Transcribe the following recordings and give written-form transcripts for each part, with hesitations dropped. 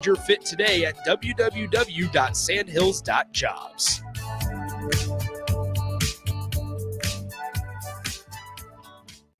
your fit today at www.sandhills.jobs.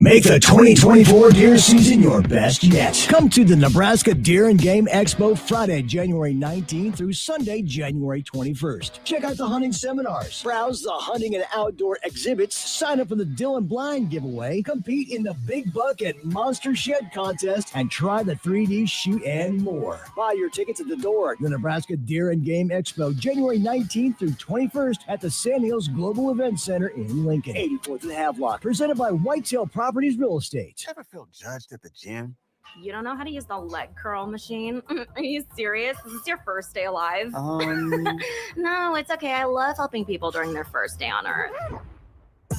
Make the 2024 deer season your best yet. Come to the Nebraska Deer and Game Expo Friday, January 19th through Sunday, January 21st. Check out the hunting seminars, browse the hunting and outdoor exhibits, sign up for the Dylan Blind giveaway, compete in the Big Buck and Monster Shed contest, and try the 3D shoot and more. Buy your tickets at the door. The Nebraska Deer and Game Expo, January 19th through 21st at the Sandhills Global Event Center in Lincoln, 84th and Havelock, presented by Whitetail Properties Real Estate. Ever feel judged at the gym? You don't know how to use the leg curl machine? Are you serious? Is this your first day alive? No, it's okay. I love helping people during their first day on Earth.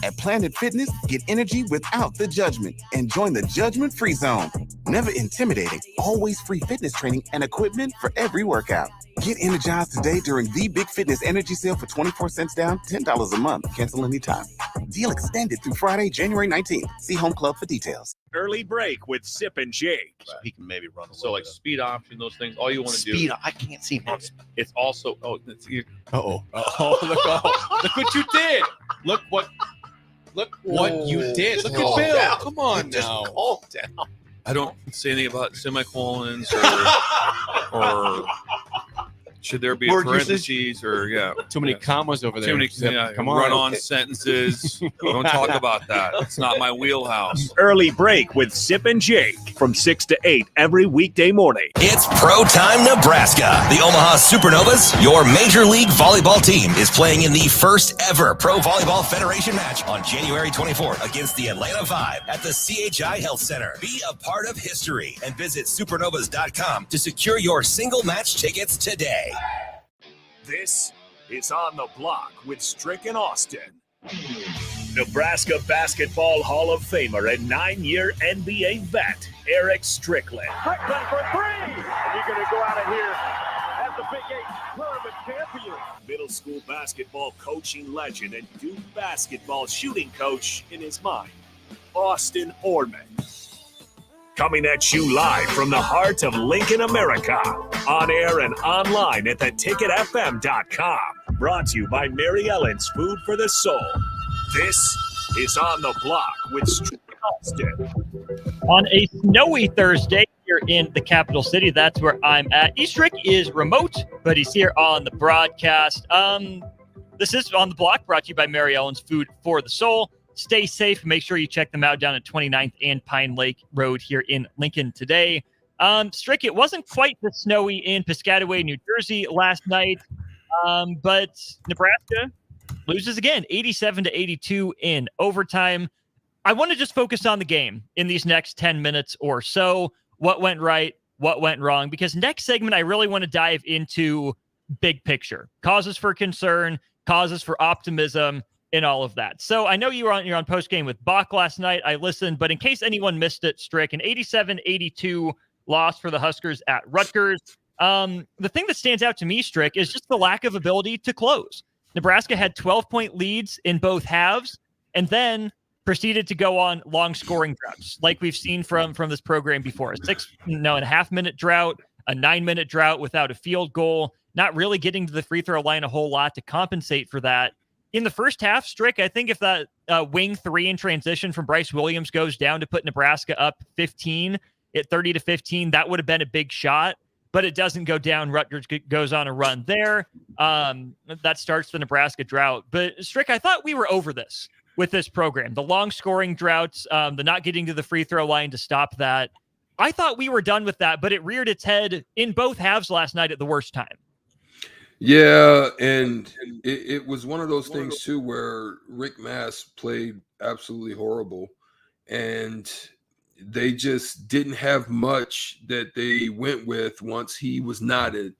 At Planet Fitness, get energy without the judgment and join the judgment-free zone. Never intimidating, always free fitness training and equipment for every workout. Get energized today during the Big Fitness Energy Sale for 24 cents down, $10 a month. Cancel anytime. Deal extended through Friday, January 19th. See Home Club for details. Early break with Sip and Jake. So he can maybe run. So like speed option, those things. All you want to do. Speed. I can't see. It's also. Oh, look what you did. Look what you did. Look at Bill. Come on now. Calm down. I don't say anything about semicolons or should there be a parentheses or too many commas over there. Too many come on. Run-on sentences. Don't talk about that. It's not my wheelhouse. Early break with Sip and Jake from 6 to 8 every weekday morning. It's Pro Time Nebraska. The Omaha Supernovas, your Major League Volleyball team, is playing in the first ever Pro Volleyball Federation match on January 24th against the Atlanta Vibe at the CHI Health Center. Be a part of history and visit supernovas.com to secure your single match tickets today. This is On the Block with Strick and Austin. Nebraska Basketball Hall of Famer and 9-year NBA vet, Erick Strickland. Strickland for three! And you're going to go out of here as the Big 8 tournament champion. Middle school basketball coaching legend and Duke basketball shooting coach in his mind, Austin Orman. Coming at you live from the heart of Lincoln, America. On air and online at theticketfm.com. Brought to you by Mary Ellen's Food for the Soul. This is On the Block with Strick Austin. On a snowy Thursday here in the capital city, that's where I'm at. Strick is remote, but he's here on the broadcast. This is On the Block, brought to you by Mary Ellen's Food for the Soul. Stay safe. Make sure you check them out down at 29th and Pine Lake Road here in Lincoln today. Strick, it wasn't quite the snowy in Piscataway, New Jersey last night, but Nebraska loses again, 87-82 in overtime. I want to just focus on the game in these next 10 minutes or so. What went right? What went wrong? Because next segment, I really want to dive into big picture, causes for concern, causes for optimism, and all of that. So I know you're on post game with Bach last night. I listened, but in case anyone missed it, Strick, an 87-82 loss for the Huskers at Rutgers. The thing that stands out to me, Strick, is just the lack of ability to close. Nebraska had 12-point leads in both halves, and then proceeded to go on long scoring droughts, like we've seen from this program before. A 6.5-minute drought, a 9-minute drought without a field goal, not really getting to the free throw line a whole lot to compensate for that. In the first half, Strick, I think if that wing three in transition from Bryce Williams goes down to put Nebraska up 15 at 30-15, that would have been a big shot, but it doesn't go down. Rutgers goes on a run there. That starts the Nebraska drought. But Strick, I thought we were over this with this program. The long scoring droughts, the not getting to the free throw line to stop that. I thought we were done with that, but it reared its head in both halves last night at the worst time. Yeah, and it was one of those things, too, where Rick Mass played absolutely horrible, and they just didn't have much that they went with once he was not at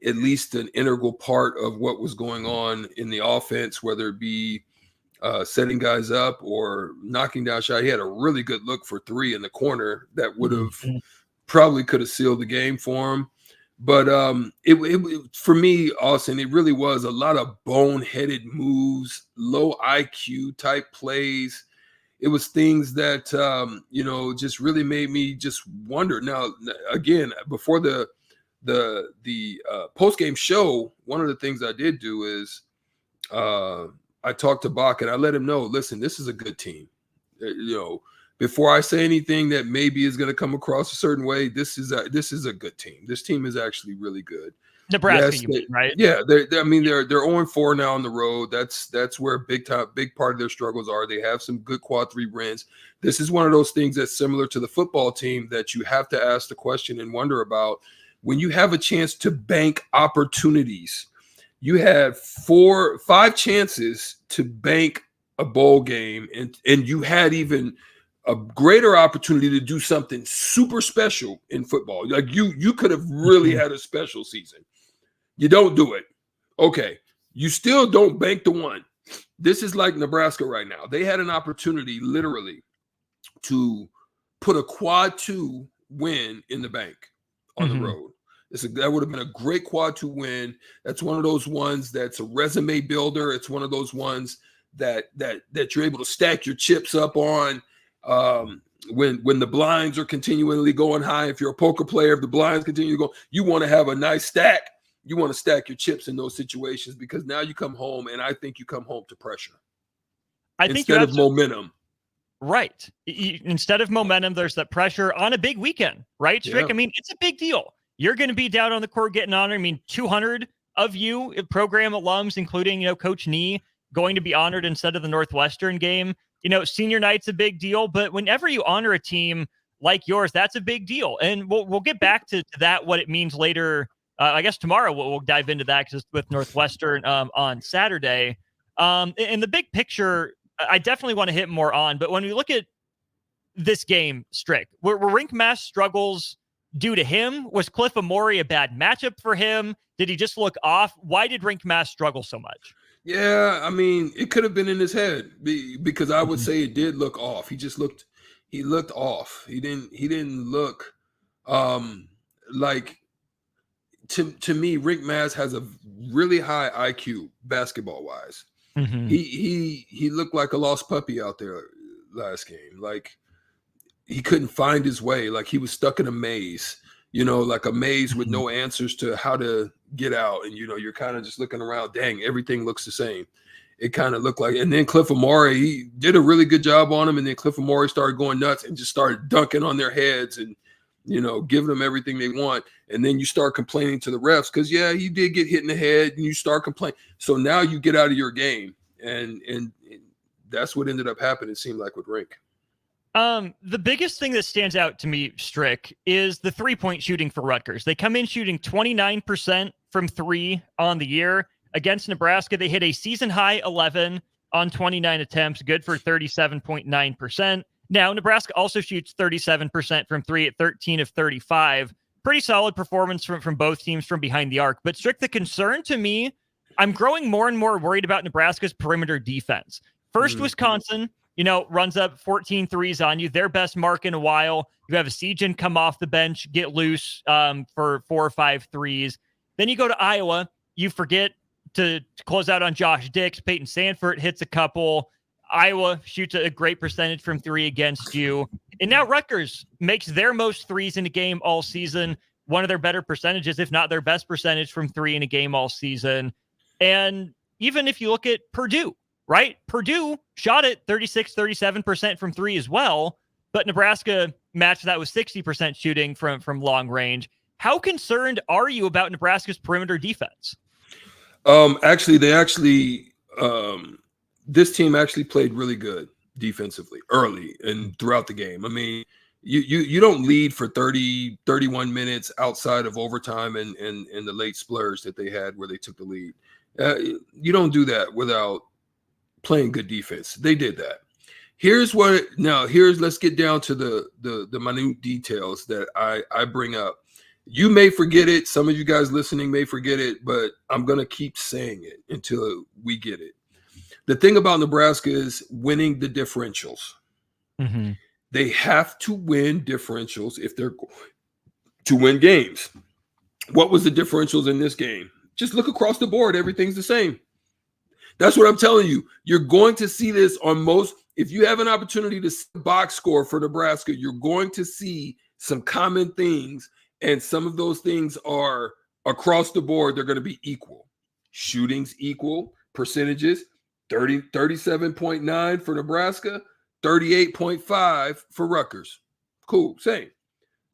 least an integral part of what was going on in the offense, whether it be setting guys up or knocking down shot. He had a really good look for three in the corner that would have probably could have sealed the game for him. But it for me, Austin, it really was a lot of boneheaded moves, low IQ type plays. It was things that, just really made me just wonder. Now, again, before the the post game show, one of the things I did do is I talked to Bach and I let him know, listen, this is a good team. Before I say anything that maybe is going to come across a certain way, this is a good team. This team is actually really good. Nebraska, right? Yeah, they're 0-4 now on the road. That's where big part of their struggles are. They have some good quad 3 wins. This is one of those things that's similar to the football team that you have to ask the question and wonder about when you have a chance to bank opportunities. You had 5 chances to bank a bowl game, and you had even a greater opportunity to do something super special in football. Like you could have really had a special season. You don't do it. Okay. You still don't bank the one. This is like Nebraska right now. They had an opportunity literally to put a quad 2 win in the bank on the road. That would have been a great quad 2 win. That's one of those ones that's a resume builder. It's one of those ones that you're able to stack your chips up on. When the blinds are continually going high, if you're a poker player, if the blinds continue to go, you want to have a nice stack. You want to stack your chips in those situations because now you come home, and I think you come home to pressure instead of momentum. Right. Instead of momentum, there's that pressure on a big weekend, right, Strick? Yeah. I mean, it's a big deal. You're going to be down on the court getting honored. I mean, 200 of you program alums, including, Coach Nee, going to be honored instead of the Northwestern game. Senior night's a big deal, but whenever you honor a team like yours, that's a big deal. And we'll get back to that, what it means later. I guess tomorrow we'll dive into that because with Northwestern on Saturday. In the big picture, I definitely want to hit more on. But when we look at this game, Strick, were Rienk Mast struggles due to him? Was Cliff Amore a bad matchup for him? Did he just look off? Why did Rienk Mast struggle so much? Yeah, I mean, it could have been in his head because I would say it did look off. He looked off. He didn't look like. To me, Rienk Mast has a really high IQ basketball wise. Mm-hmm. He looked like a lost puppy out there last game. Like he couldn't find his way. Like he was stuck in a maze, like a maze with no answers to how to get out. And, you're kind of just looking around, dang, everything looks the same. It kind of looked like, and then Cliff Amore, he did a really good job on him. And then Cliff Amore started going nuts and just started dunking on their heads and, giving them everything they want. And then you start complaining to the refs because, yeah, he did get hit in the head and you start complaining. So now you get out of your game. And that's what ended up happening, it seemed like, with Rienk. The biggest thing that stands out to me, Strick, is the 3-point shooting for Rutgers. They come in shooting 29% from 3 on the year. Against Nebraska, they hit a season-high 11 on 29 attempts, good for 37.9%. Now, Nebraska also shoots 37% from 3 at 13 of 35. Pretty solid performance from both teams from behind the arc. But Strick, the concern to me, I'm growing more and more worried about Nebraska's perimeter defense. First, Wisconsin, runs up 14 threes on you, their best mark in a while. You have a Sejan come off the bench, get loose for 4 or 5 threes. Then you go to Iowa, you forget to close out on Josh Dix. Peyton Sanford hits a couple. Iowa shoots a great percentage from 3 against you. And now Rutgers makes their most threes in a game all season, one of their better percentages, if not their best percentage from 3 in a game all season. And even if you look at Purdue, right? Purdue shot it 36-37% from 3 as well, but Nebraska matched that with 60% shooting from long range. How concerned are you about Nebraska's perimeter defense? This team actually played really good defensively early and throughout the game. I mean, you don't lead for 30, 31 minutes outside of overtime and the late splurge that they had where they took the lead. You don't do that without playing good defense. They did that. Let's get down to the minute details that I bring up. You may forget it. Some of you guys listening may forget it, but I'm going to keep saying it until we get it. The thing about Nebraska is winning the differentials. Mm-hmm. They have to win differentials if they're to win games. What was the differentials in this game? Just look across the board. Everything's the same. That's what I'm telling you. You're going to see this on most. If you have an opportunity to see box score for Nebraska, you're going to see some common things. And some of those things are across the board, they're going to be equal. Shootings equal, percentages 37.9 for Nebraska, 38.5 for Rutgers. Cool, same.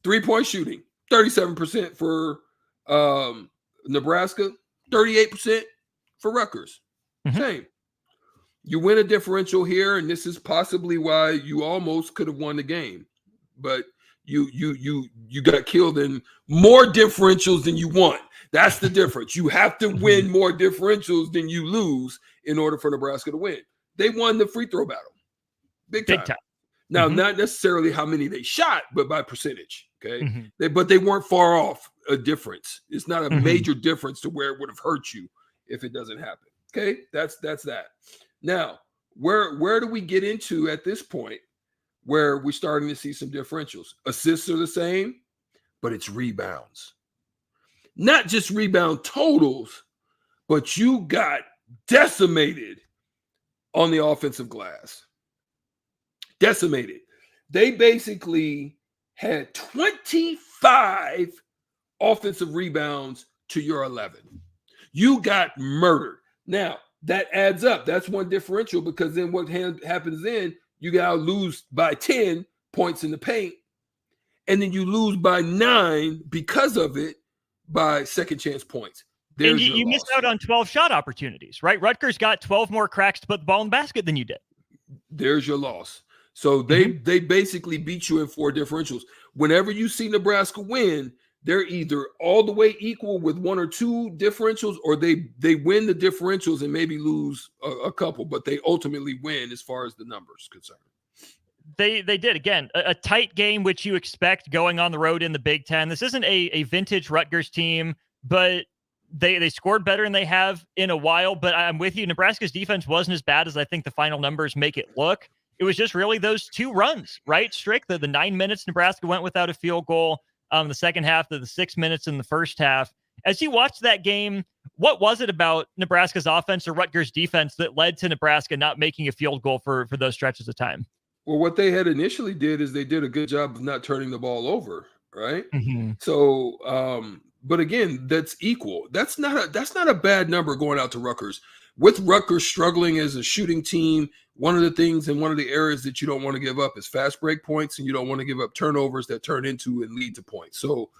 3-point shooting, 37% for Nebraska, 38% for Rutgers. Same. You win a differential here, and this is possibly why you almost could have won the game. But you got killed in more differentials than you won. That's the difference. You have to win more differentials than you lose in order for Nebraska to win. They won the free throw battle. Big time. Now, not necessarily how many they shot, but by percentage. Okay. But they weren't far off a difference. It's not a major difference to where it would have hurt you if it doesn't happen. Okay. That's that. Now, where do we get into at this point where we're starting to see some differentials? Assists are the same, but it's rebounds. Not just rebound totals, but you got decimated on the offensive glass. Decimated. They basically had 25 offensive rebounds to your 11. You got murdered. Now, that adds up. That's one differential, because then what happens then, you got to lose by 10 points in the paint, and then you lose by 9 because of it by second chance points. And you missed out on 12 shot opportunities, right? Rutgers got 12 more cracks to put the ball in the basket than you did. There's your loss. So they basically beat you in 4 differentials. Whenever you see Nebraska win, they're either all the way equal with 1 or 2 differentials, or they win the differentials and maybe lose a couple, but they ultimately win as far as the numbers concerned. They did. Again, a tight game, which you expect going on the road in the Big Ten. This isn't a vintage Rutgers team, but they scored better than they have in a while. But I'm with you. Nebraska's defense wasn't as bad as I think the final numbers make it look. It was just really those 2 runs, right? Strick, the 9 minutes Nebraska went without a field goal. The second half, the 6 minutes in the first half. As you watched that game, what was it about Nebraska's offense or Rutgers' defense that led to Nebraska not making a field goal for those stretches of time? Well, what they had initially did is they did a good job of not turning the ball over, right? So, but again, that's equal. That's not a bad number going out to Rutgers. With Rutgers struggling as a shooting team, one of the things and one of the areas that you don't want to give up is fast break points, and you don't want to give up turnovers that turn into and lead to points. So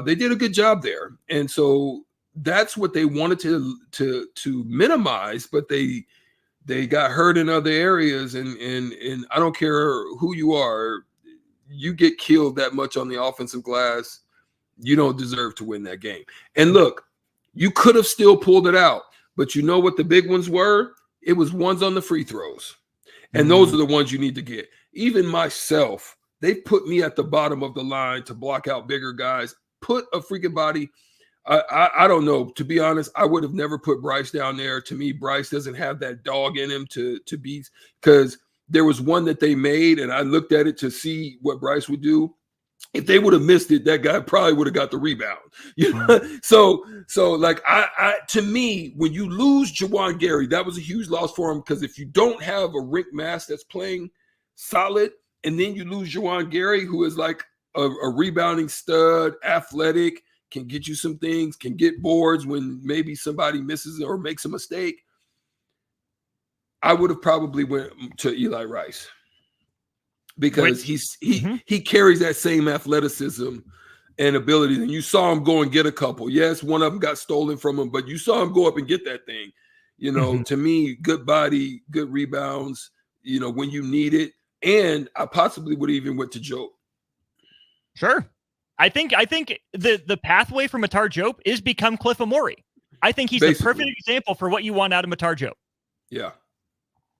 they did a good job there. And so that's what they wanted to minimize, but they got hurt in other areas. And I don't care who you are, you get killed that much on the offensive glass, you don't deserve to win that game. And look, you could have still pulled it out, but you know what the big ones were? It was ones on the free throws. And those are the ones you need to get. Even myself, they put me at the bottom of the line to block out bigger guys. Put a freaking body. I don't know. To be honest, I would have never put Bryce down there. To me, Bryce doesn't have that dog in him to be, because there was one that they made, and I looked at it to see what Bryce would do. If they would have missed it, that guy probably would have got the rebound. You know? So like I to me, when you lose Juwan Gary, that was a huge loss for him, because if you don't have a Rick Mass that's playing solid, and then you lose Juwan Gary, who is like a rebounding stud, athletic, can get you some things, can get boards when maybe somebody misses or makes a mistake, I would have probably went to Eli Rice. Because he carries that same athleticism and ability. And you saw him go and get a couple. Yes, one of them got stolen from him, but you saw him go up and get that thing. You know, to me, good body, good rebounds, you know, when you need it. And I possibly would even went to Joe. Sure. I think the pathway for Matar Diop is become Cliff Amori. I think he's the perfect example for what you want out of Matar Diop. Yeah.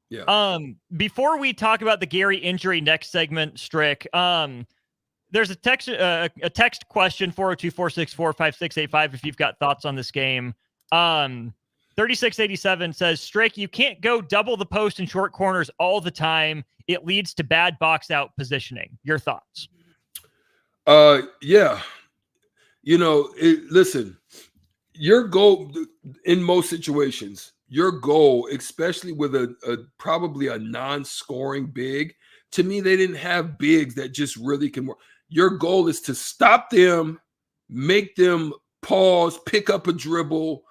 Yeah. Before we talk about the Gary injury next segment, Strick, there's a text question, 402-464-5685, if you've got thoughts on this game. 3687 says, Strick, you can't go double the post and short corners all the time. It leads to bad box out positioning. Your thoughts? Yeah. You know, listen, your goal in most situations, your goal, especially with probably a non-scoring big, to me, they didn't have bigs that just really can work. Your goal is to stop them make them pause, pick up a dribble,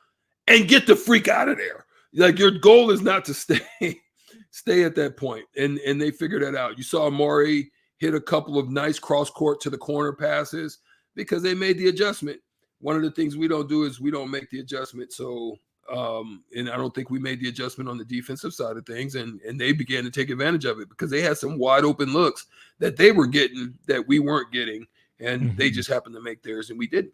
and get the freak out of there. Like, your goal is not to stay at that point. And they figured that out. You saw Amari hit a couple of nice cross court to the corner passes because they made the adjustment. One of the things we don't do is we don't make the adjustment. So, and I don't think we made the adjustment on the defensive side of things. And they began to take advantage of it because they had some wide open looks that they were getting that we weren't getting. And they just happened to make theirs and we didn't.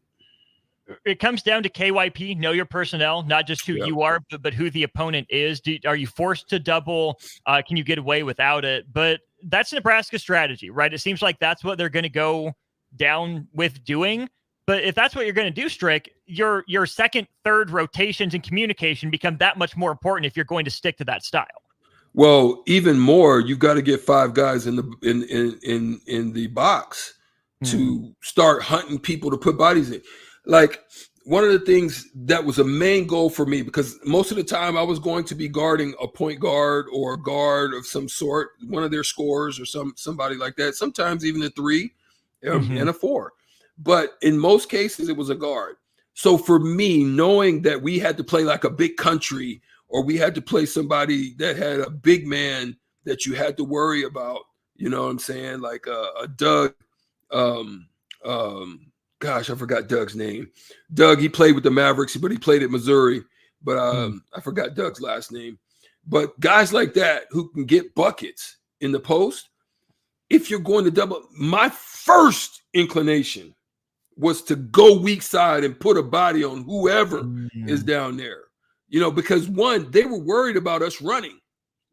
It comes down to KYP, know your personnel, not just who you are, but who the opponent is. Are you forced to double? Can you get away without it? But that's Nebraska's strategy, right? It seems like that's what they're going to go down with doing. But if that's what you're going to do, Strick, your second, third rotations and communication become that much more important if you're going to stick to that style. Well, even more, you've got to get 5 guys in the box to start hunting people to put bodies in. Like, one of the things that was a main goal for me, because most of the time I was going to be guarding a point guard or a guard of some sort, one of their scorers or somebody like that, sometimes even a 3 and a 4. But in most cases, it was a guard. So for me, knowing that we had to play like a big country or we had to play somebody that had a big man that you had to worry about, you know what I'm saying? Like a Doug, gosh, I forgot Doug's name. Doug, he played with the Mavericks, but he played at Missouri. But I forgot Doug's last name. But guys like that who can get buckets in the post, if you're going to double, my first inclination was to go weak side and put a body on whoever is down there. You know, because one, they were worried about us running,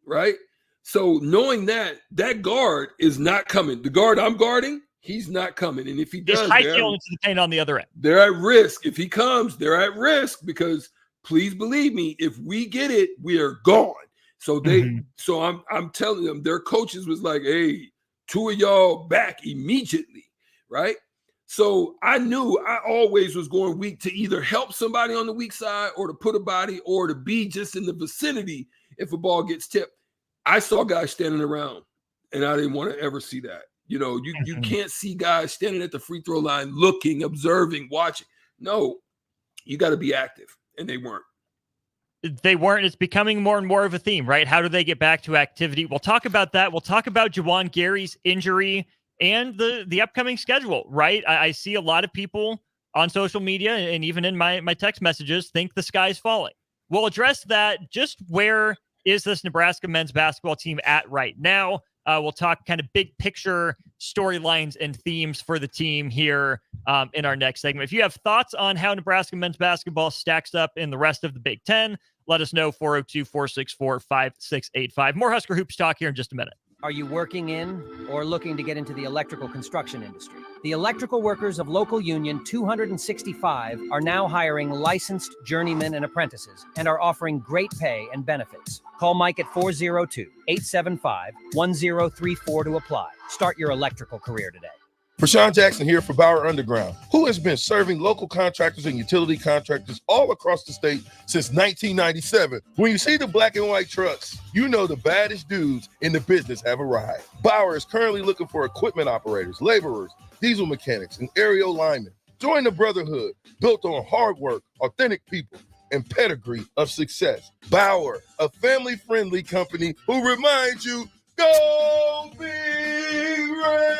right? So knowing that guard is not coming. The guard I'm guarding, he's not coming. And if he does, high heel into the paint on the other end. They're at risk. If he comes, they're at risk because please believe me, if we get it, we are gone. So I'm telling them, their coaches was like, hey, 2 of y'all back immediately, right? So I knew I always was going weak to either help somebody on the weak side or to put a body or to be just in the vicinity if a ball gets tipped. I saw guys standing around and I didn't want to ever see that. You know, you can't see guys standing at the free throw line, looking, observing, watching. No, you got to be active. And they weren't. It's becoming more and more of a theme, right? How do they get back to activity? We'll talk about that. We'll talk about Juwan Gary's injury and the upcoming schedule, right? I see a lot of people on social media and even in my text messages think the sky's falling. We'll address that. Just where is this Nebraska men's basketball team at right now? We'll talk kind of big picture storylines and themes for the team here in our next segment. If you have thoughts on how Nebraska men's basketball stacks up in the rest of the Big Ten, let us know. 402-464-5685. More Husker Hoops talk here in just a minute. Are you working in or looking to get into the electrical construction industry? The electrical workers of Local Union 265 are now hiring licensed journeymen and apprentices and are offering great pay and benefits. Call Mike at 402-875-1034 to apply. Start your electrical career today. Prashawn Jackson here for Bauer Underground, who has been serving local contractors and utility contractors all across the state since 1997. When you see the black and white trucks, you know the baddest dudes in the business have arrived. Bauer is currently looking for equipment operators, laborers, diesel mechanics, and aerial linemen. Join the brotherhood built on hard work, authentic people, and pedigree of success. Bauer, a family-friendly company who reminds you, go Big Red!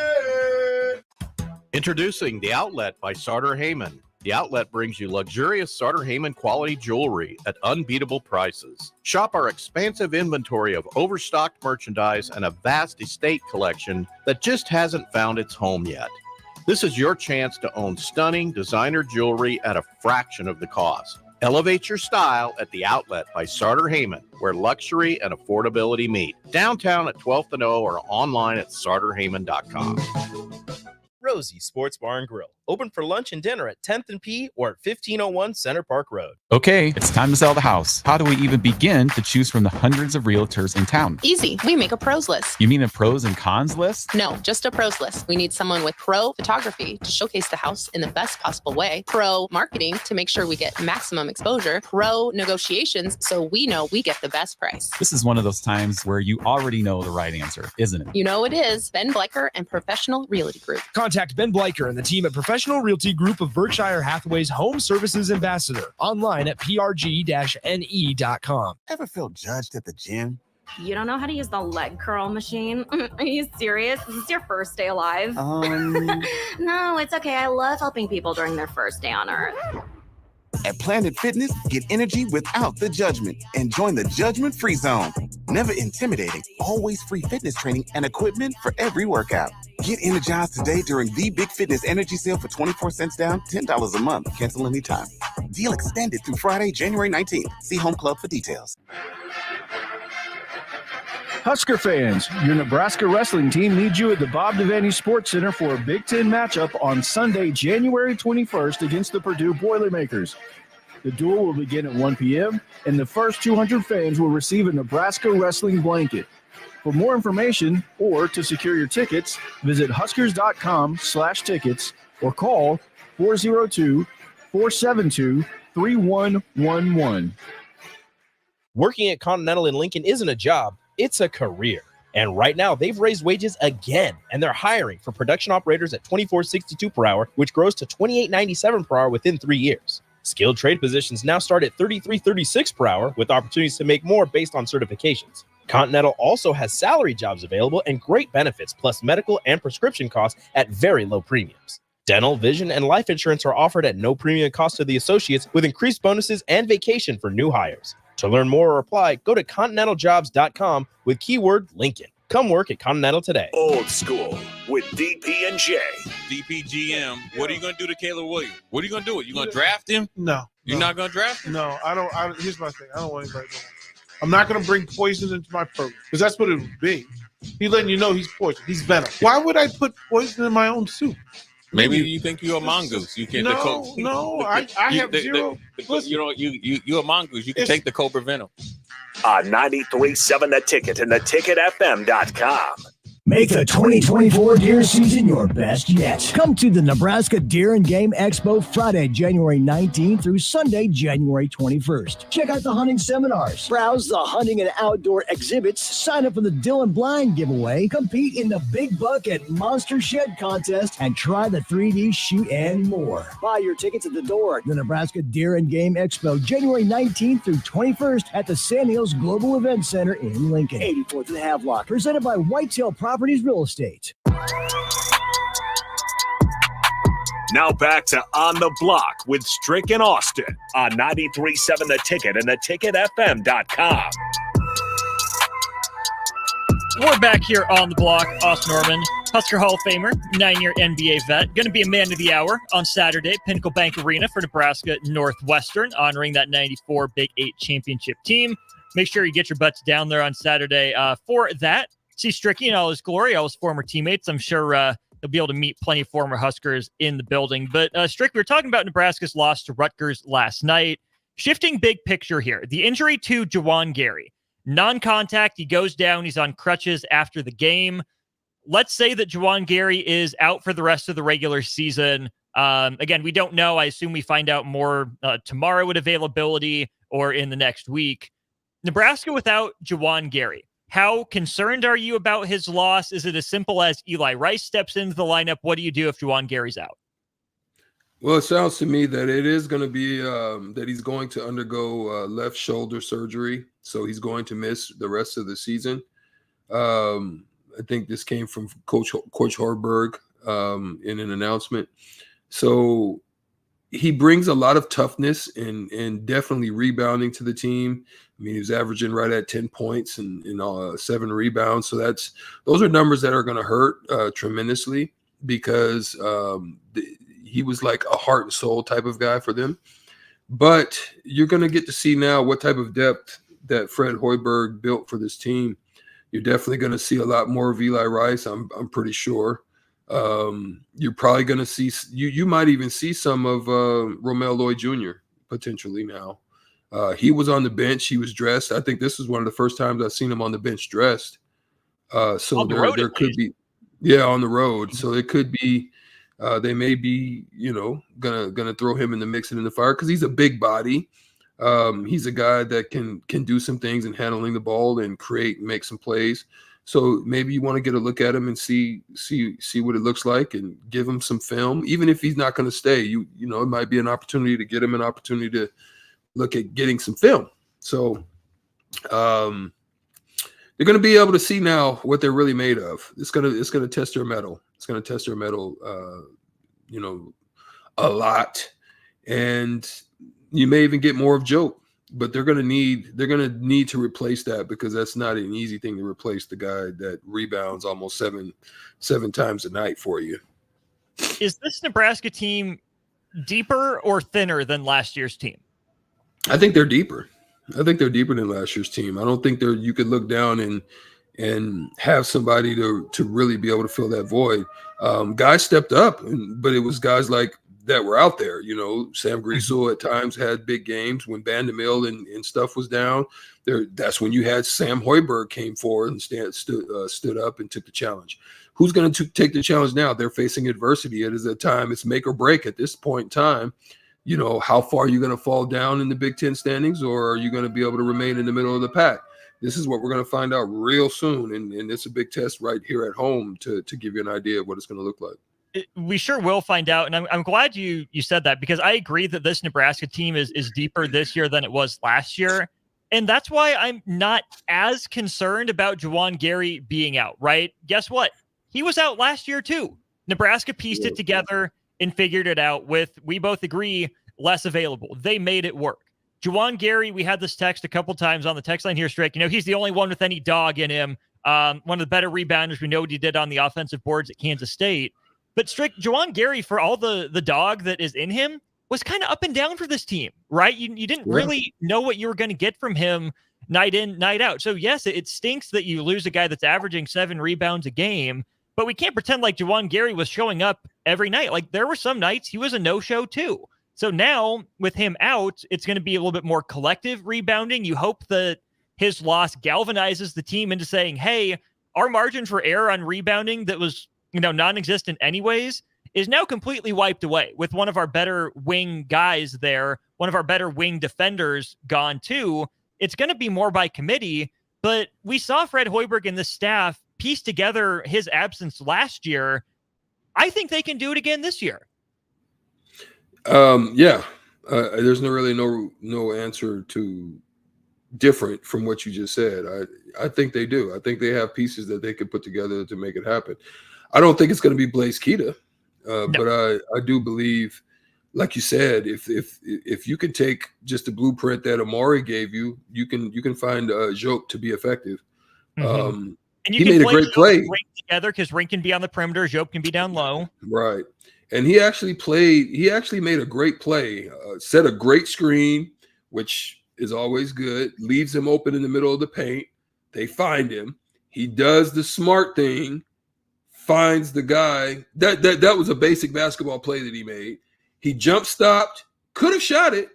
Introducing The Outlet by Sartor Heyman. The Outlet brings you luxurious Sartor Heyman quality jewelry at unbeatable prices. Shop our expansive inventory of overstocked merchandise and a vast estate collection that just hasn't found its home yet. This is your chance to own stunning designer jewelry at a fraction of the cost. Elevate your style at The Outlet by Sartor Heyman, where luxury and affordability meet. Downtown at 12th and O or online at sartorheyman.com. Rosie Sports Bar and Grill. Open for lunch and dinner at 10th and P or at 1501 Center Park Road. Okay, it's time to sell the house. How do we even begin to choose from the hundreds of realtors in town? Easy. We make a pros list. You mean a pros and cons list? No, just a pros list. We need someone with pro photography to showcase the house in the best possible way, pro marketing to make sure we get maximum exposure, pro negotiations so we know we get the best price. This is one of those times where you already know the right answer, isn't it? You know it is. Ben Bleicher and Professional Realty Group. Contact Ben Bleicher and the team at Professional professional realty group of Berkshire Hathaway's Home Services Ambassador. Online at prg-ne.com. Ever feel judged at the gym? You don't know how to use the leg curl machine? Are you serious? Is this your first day alive? No, it's okay. I love helping people during their first day on Earth. At Planet Fitness, get energy without the judgment and join the judgment-free zone. Never intimidating, always free fitness training and equipment for every workout. Get energized today during the Big Fitness Energy Sale for 24 cents down, $10 a month. Cancel anytime. Deal extended through Friday, January 19th. See Home Club for details. Husker fans, your Nebraska wrestling team needs you at the Bob Devaney Sports Center for a Big Ten matchup on Sunday, January 21st against the Purdue Boilermakers. The duel will begin at 1 p.m., and the first 200 fans will receive a Nebraska wrestling blanket. For more information or to secure your tickets, visit huskers.com/tickets or call 402-472-3111. Working at Continental in Lincoln isn't a job, it's a career. And right now, they've raised wages again, and they're hiring for production operators at $24.62 per hour, which grows to $28.97 per hour within 3 years. Skilled trade positions now start at $33.36 per hour, with opportunities to make more based on certifications. Continental also has salary jobs available and great benefits, plus medical and prescription costs at very low premiums. Dental, vision, and life insurance are offered at no premium cost to the associates, with increased bonuses and vacation for new hires. To learn more or apply, go to continentaljobs.com with keyword Lincoln. Come work at Continental today. Old School with DP and J. DPGM. What are you going to do to Caleb Williams? What are you going to do? You going to draft him? No. You're not going to draft him? No, I don't. Here's my thing. I don't want anybody to know. I'm not going to bring poison into my program because that's what it would be. He's letting you know he's poison. He's venom. Why would I put poison in my own soup? Maybe you think you're a mongoose. You can't. I have zero. You're a mongoose. You can take the cobra venom. On 93.7 The Ticket and theticketfm.com. Make the 2024 deer season your best yet. Come to the Nebraska Deer and Game Expo Friday, January 19th through Sunday, January 21st. Check out the hunting seminars, browse the hunting and outdoor exhibits, sign up for the Dylan Blind giveaway, compete in the Big Bucket Monster Shed contest, and try the 3D shoot and more. Buy your tickets at the door. The Nebraska Deer and Game Expo, January 19th through 21st at the Sand Hills Global Event Center in Lincoln, 84th and Havelock, presented by Whitetail Properties Real Estate. Now back to On the Block with Strick and Austin on 93.7 The Ticket and theticketfm.com. We're back here on the block. Austin Norman, Husker Hall of Famer, 9-year NBA vet. Going to be a man of the hour on Saturday, Pinnacle Bank Arena for Nebraska Northwestern, honoring that 94 Big 8 championship team. Make sure you get your butts down there on Saturday for that. See Stricky in all his glory, all his former teammates. I'm sure he'll be able to meet plenty of former Huskers in the building. But Strick, we were talking about Nebraska's loss to Rutgers last night. Shifting big picture here, the injury to Juwan Gary. Non-contact, he goes down, he's on crutches after the game. Let's say that Juwan Gary is out for the rest of the regular season. Again, we don't know. I assume we find out more tomorrow with availability or in the next week. Nebraska without Juwan Gary. How concerned are you about his loss? Is it as simple as Eli Rice steps into the lineup? What do you do if Juwan Gary's out? Well, it sounds to me that it is going to be that he's going to undergo left shoulder surgery. So he's going to miss the rest of the season. I think this came from Coach Horberg in an announcement. So he brings a lot of toughness and definitely rebounding to the team. I mean, he was averaging right at 10 points and 7 rebounds. So those are numbers that are going to hurt tremendously because he was like a heart and soul type of guy for them. But you're going to get to see now what type of depth that Fred Hoiberg built for this team. You're definitely going to see a lot more of Eli Rice, I'm pretty sure. You're probably going to see you might even see some of Romel Lloyd Jr. potentially now. He was on the bench. He was dressed. I think this is one of the first times I've seen him on the bench dressed. So there could be, on the road. So it could be they may be, gonna throw him in the mix and in the fire because he's a big body. He's a guy that can do some things in handling the ball and make some plays. So maybe you want to get a look at him and see what it looks like and give him some film. Even if he's not going to stay, you know, it might be an opportunity to get him an opportunity to look at getting some film. So they're going to be able to see now what they're really made of. It's going to test their mettle. It's going to test their mettle, you know, a lot. And you may even get more of Joke, but they're going to need to replace that, because that's not an easy thing to replace the guy that rebounds almost seven times a night for you. Is this Nebraska team deeper or thinner than last year's team? I think they're deeper. I think they're deeper than last year's team. I don't think you could look down and have somebody to really be able to fill that void. Guys stepped up, but it was guys like that were out there. You know, Sam Griesel at times had big games when Vandermill and stuff was down. That's when you had Sam Hoiberg came forward and stood up and took the challenge. Who's going to take the challenge now? They're facing adversity. It is a time. It's make or break at this point in time. You know, how far are you going to fall down in the Big Ten standings, or are you going to be able to remain in the middle of the pack? This is what we're going to find out real soon, and it's a big test right here at home to give you an idea of what it's going to look like. We sure will find out, and I'm glad you said that, because I agree that this Nebraska team is deeper this year than it was last year, and that's why I'm not as concerned about Juwan Gary being out, right? Guess what? He was out last year too. Nebraska pieced it together and figured it out with, we both agree, less available. They made it work. Juwan Gary, we had this text a couple times on the text line here, Strick. You know, he's the only one with any dog in him. One of the better rebounders. We know what he did on the offensive boards at Kansas State. But Strick, Juwan Gary, for all the dog that is in him, was kind of up and down for this team, right? You didn't really know what you were going to get from him night in, night out. So yes, it stinks that you lose a guy that's averaging 7 rebounds a game, but we can't pretend like Juwan Gary was showing up every night. Like, there were some nights he was a no-show too. So now with him out, it's going to be a little bit more collective rebounding. You hope that his loss galvanizes the team into saying, hey, our margin for error on rebounding that was, you know, non-existent anyways is now completely wiped away with one of our better wing guys there, one of our better wing defenders gone too. It's going to be more by committee, but we saw Fred Hoiberg and the staff piece together his absence last year. I think they can do it again this year. There's no answer to different from what you just said. I think they do. I think they have pieces that they could put together to make it happen. I don't think it's going to be Blaise Keita, but I do believe, like you said, if you can take just the blueprint that Amari gave you, you can find Joke to be effective. And you he can made a great play Rink together, because Rink can be on the perimeter, Joke can be down low. Right. And he actually made a great play, set a great screen, which is always good, leaves him open in the middle of the paint. They find him. He does the smart thing, finds the guy. That was a basic basketball play that he made. He jump stopped, could have shot it,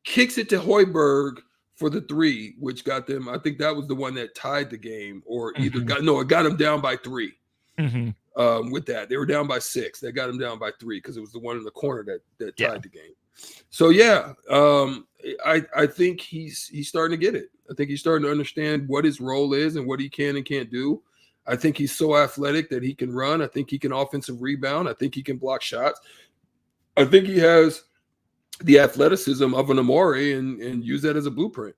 kicks it to Hoiberg for the 3, which got them. I think that was the one that tied the game, or it got him down by 3. With that, they were down by 6. That got him down by 3 because it was the one in the corner that tied the game. So I think he's starting to get it. I think he's starting to understand what his role is and what he can and can't do. I think he's so athletic that he can run. I think he can offensive rebound. I think he can block shots. I think he has the athleticism of an Amari and use that as a blueprint.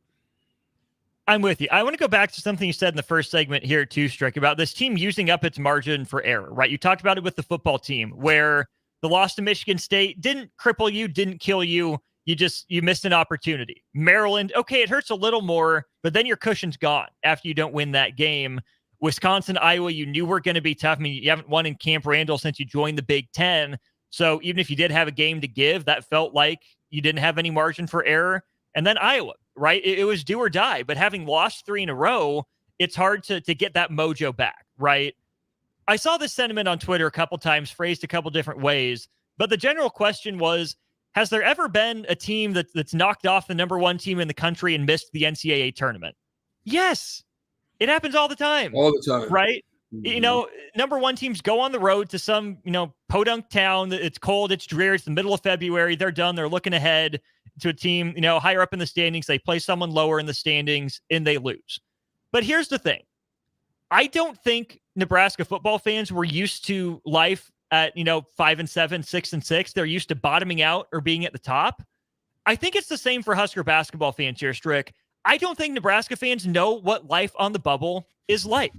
I'm with you. I want to go back to something you said in the first segment here too, Strick, about this team using up its margin for error, right? You talked about it with the football team, where the loss to Michigan State didn't cripple you, didn't kill you. You missed an opportunity. Maryland, okay, it hurts a little more, but then your cushion's gone after you don't win that game. Wisconsin, Iowa, you knew were going to be tough. I mean, you haven't won in Camp Randall since you joined the Big Ten. So even if you did have a game to give, that felt like you didn't have any margin for error. And then Iowa, right? It was do or die. But having lost 3 in a row, it's hard to get that mojo back, right? I saw this sentiment on Twitter a couple times, phrased a couple different ways. But the general question was, has there ever been a team that's knocked off the number 1 team in the country and missed the NCAA tournament? Yes. It happens all the time. All the time. Right? Mm-hmm. You know, number 1 teams go on the road to some, podunk town. It's cold. It's dreary. It's the middle of February. They're done. They're looking ahead to a team, higher up in the standings. They play someone lower in the standings and they lose. But here's the thing. I don't think Nebraska football fans were used to life at, 5-7, 6-6. They're used to bottoming out or being at the top. I think it's the same for Husker basketball fans here, Strick. I don't think Nebraska fans know what life on the bubble is like.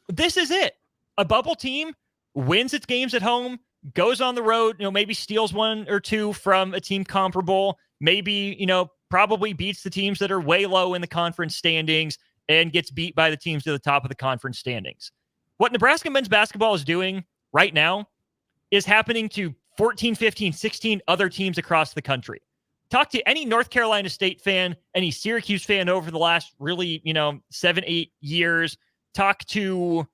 This is it. A bubble team wins its games at home, goes on the road, maybe steals one or two from a team comparable, maybe, probably beats the teams that are way low in the conference standings and gets beat by the teams to the top of the conference standings. What Nebraska men's basketball is doing right now is happening to 14, 15, 16 other teams across the country. Talk to any North Carolina State fan, any Syracuse fan over the last really, 7-8 years. Talk to,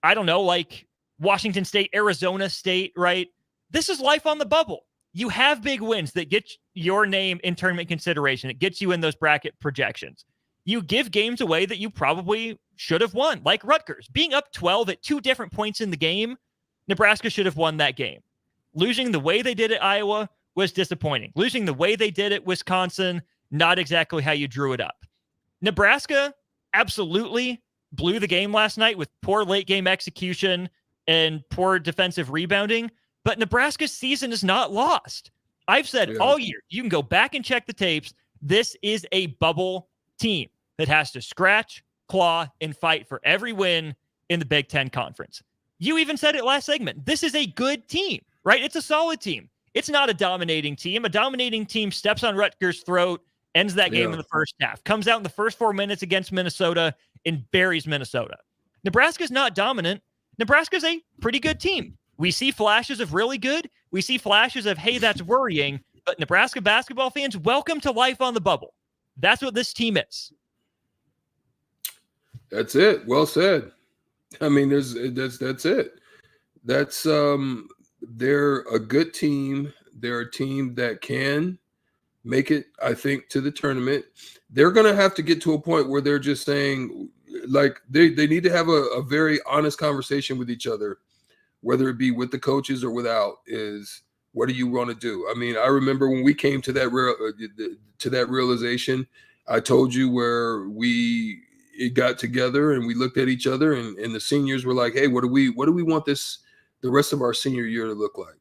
like Washington State, Arizona State, right? This is life on the bubble. You have big wins that get your name in tournament consideration. It gets you in those bracket projections. You give games away that you probably should have won, like Rutgers. Being up 12 at 2 different points in the game, Nebraska should have won that game. Losing the way they did at Iowa was disappointing. Losing the way they did at Wisconsin, not exactly how you drew it up. Nebraska absolutely blew the game last night with poor late game execution and poor defensive rebounding, but Nebraska's season is not lost. I've said all year, you can go back and check the tapes. This is a bubble team that has to scratch, claw, and fight for every win in the Big Ten Conference. You even said it last segment. This is a good team, right? It's a solid team. It's not a dominating team. A dominating team steps on Rutgers' throat, ends that game in the first half, comes out in the first 4 minutes against Minnesota and buries Minnesota. Nebraska's not dominant. Nebraska's a pretty good team. We see flashes of really good. We see flashes of, hey, that's worrying. But Nebraska basketball fans, welcome to life on the bubble. That's what this team is. That's it. Well said. I mean, that's it. That's they're a good team. They're a team that can make it, I think, to the tournament. They're going to have to get to a point where they're just saying, like, they need to have a very honest conversation with each other, whether it be with the coaches or without, is what do you want to do? I mean, I remember when we came to that realization, I told you where we got together and we looked at each other and the seniors were like, hey, what do we want the rest of our senior year to look like?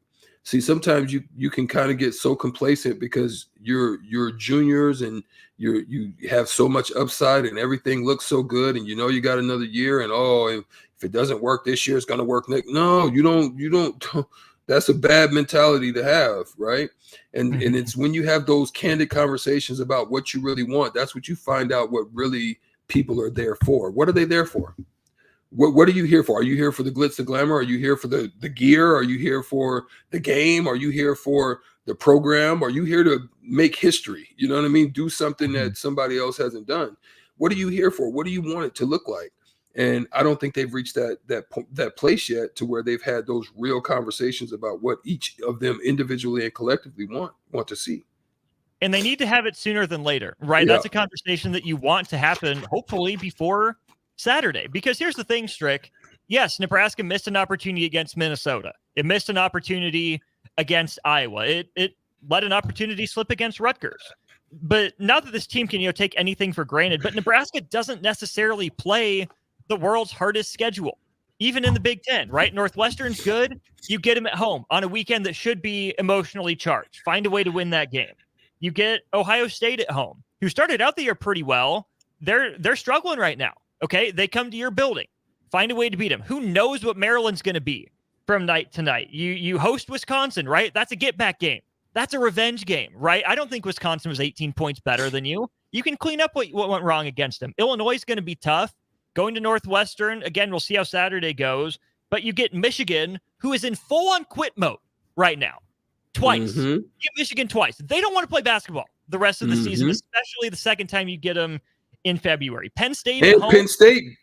See, sometimes you can kind of get so complacent because you're juniors and you have so much upside and everything looks so good and you got another year and if it doesn't work this year, it's going to work next. No, you don't. That's a bad mentality to have, right? And it's when you have those candid conversations about what you really want, that's what you find out what really people are there for. What are they there for? What are you here for? Are you here for the glitz and glamour? Are you here for the gear? Are you here for the game? Are you here for the program? Are you here to make history? You know what I mean? Do something that somebody else hasn't done. What are you here for? What do you want it to look like? And I don't think they've reached that place yet to where they've had those real conversations about what each of them individually and collectively want to see. And they need to have it sooner than later, right? Yeah. That's a conversation that you want to happen, hopefully, before Saturday. Because here's the thing, Strick. Yes, Nebraska missed an opportunity against Minnesota. It missed an opportunity against Iowa. It let an opportunity slip against Rutgers. But not that this team can, take anything for granted, but Nebraska doesn't necessarily play the world's hardest schedule, even in the Big Ten, right? Northwestern's good. You get them at home on a weekend that should be emotionally charged. Find a way to win that game. You get Ohio State at home, who started out the year pretty well. They're struggling right now. Okay, they come to your building. Find a way to beat them. Who knows what Maryland's going to be from night to night? You host Wisconsin, right? That's a get-back game. That's a revenge game, right? I don't think Wisconsin was 18 points better than you. You can clean up what went wrong against them. Illinois is going to be tough. Going to Northwestern, again, we'll see how Saturday goes. But you get Michigan, who is in full-on quit mode right now. Twice. You get Michigan twice. They don't want to play basketball the rest of the season, especially the second time you get them in February. Penn State at home.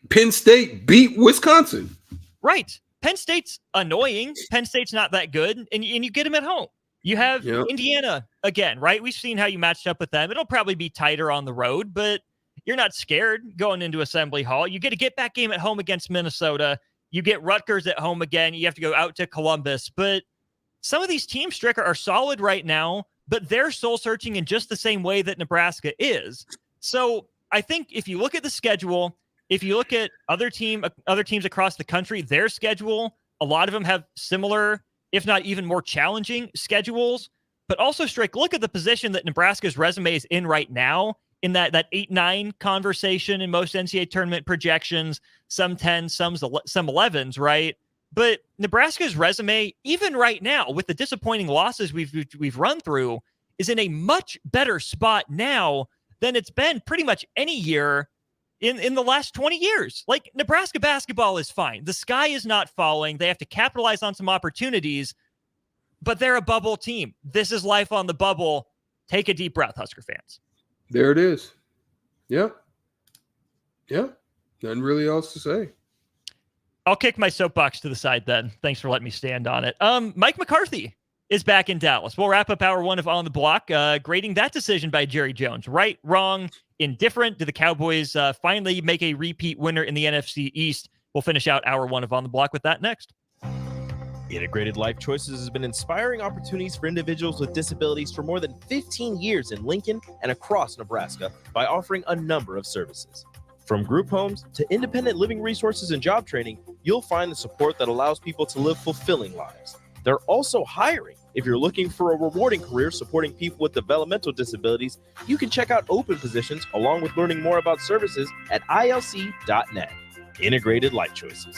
Penn State beat Wisconsin. Right. Penn State's annoying. Penn State's not that good, and you get them at home. You have Indiana again, right? We've seen how you matched up with them. It'll probably be tighter on the road, but you're not scared going into Assembly Hall. You get a get-back game at home against Minnesota. You get Rutgers at home again. You have to go out to Columbus. But some of these teams, Stricker, are solid right now, but they're soul-searching in just the same way that Nebraska is. So I think if you look at the schedule, if you look at other teams across the country, their schedule, a lot of them have similar, if not even more challenging schedules. But also, Strick, look at the position that Nebraska's resume is in right now, in that 8-9 conversation in most NCAA tournament projections, some 10s, some 11s, right? But Nebraska's resume, even right now, with the disappointing losses we've run through, is in a much better spot now than it's been pretty much any year in the last 20 years. Like, Nebraska basketball is fine. The sky is not falling. They have to capitalize on some opportunities, but they're a bubble team. This is life on the bubble. Take a deep breath, Husker fans. There it is. Yeah. Nothing really else to say. I'll kick my soapbox to the side then. Thanks for letting me stand on it. Mike McCarthy is back in Dallas. We'll wrap up hour one of On the Block, grading that decision by Jerry Jones. Right, wrong, indifferent. Do the Cowboys finally make a repeat winner in the NFC East? We'll finish out hour one of On the Block with that next. Integrated Life Choices has been inspiring opportunities for individuals with disabilities for more than 15 years in Lincoln and across Nebraska by offering a number of services. From group homes to independent living resources and job training, you'll find the support that allows people to live fulfilling lives. They're also hiring. If you're looking for a rewarding career supporting people with developmental disabilities, you can check out open positions along with learning more about services at ilc.net. Integrated Life Choices.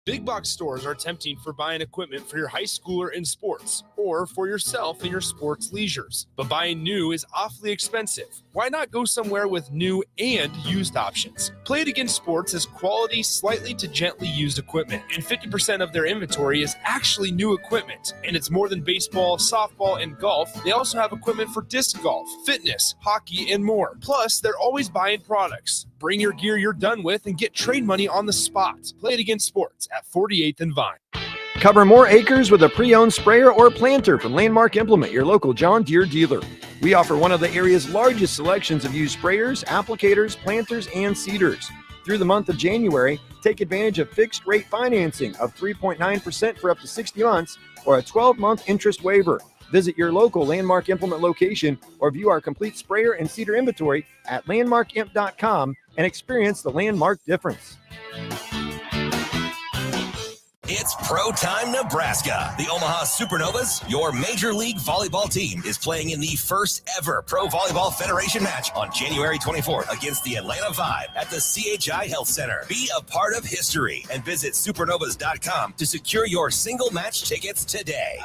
Big box stores are tempting for buying equipment for your high schooler in sports or for yourself in your sports leisures. But buying new is awfully expensive. Why not go somewhere with new and used options? Play It Again Sports has quality, slightly to gently used equipment, and 50% of their inventory is actually new equipment. And it's more than baseball, softball, and golf. They also have equipment for disc golf, fitness, hockey, and more. Plus, they're always buying products. Bring your gear you're done with and get trade money on the spot. Play It Again Sports at 48th and Vine. Cover more acres with a pre-owned sprayer or planter from Landmark Implement, your local John Deere dealer. We offer one of the area's largest selections of used sprayers, applicators, planters, and seeders. Through the month of January, take advantage of fixed-rate financing of 3.9% for up to 60 months or a 12-month interest waiver. Visit your local Landmark Implement location or view our complete sprayer and seeder inventory at landmarkimp.com and experience the Landmark difference. It's Pro Time Nebraska. The Omaha Supernovas, your Major League Volleyball team, is playing in the first ever Pro Volleyball Federation match on January 24th against the Atlanta Vibe at the CHI Health Center. Be a part of history and visit supernovas.com to secure your single match tickets today.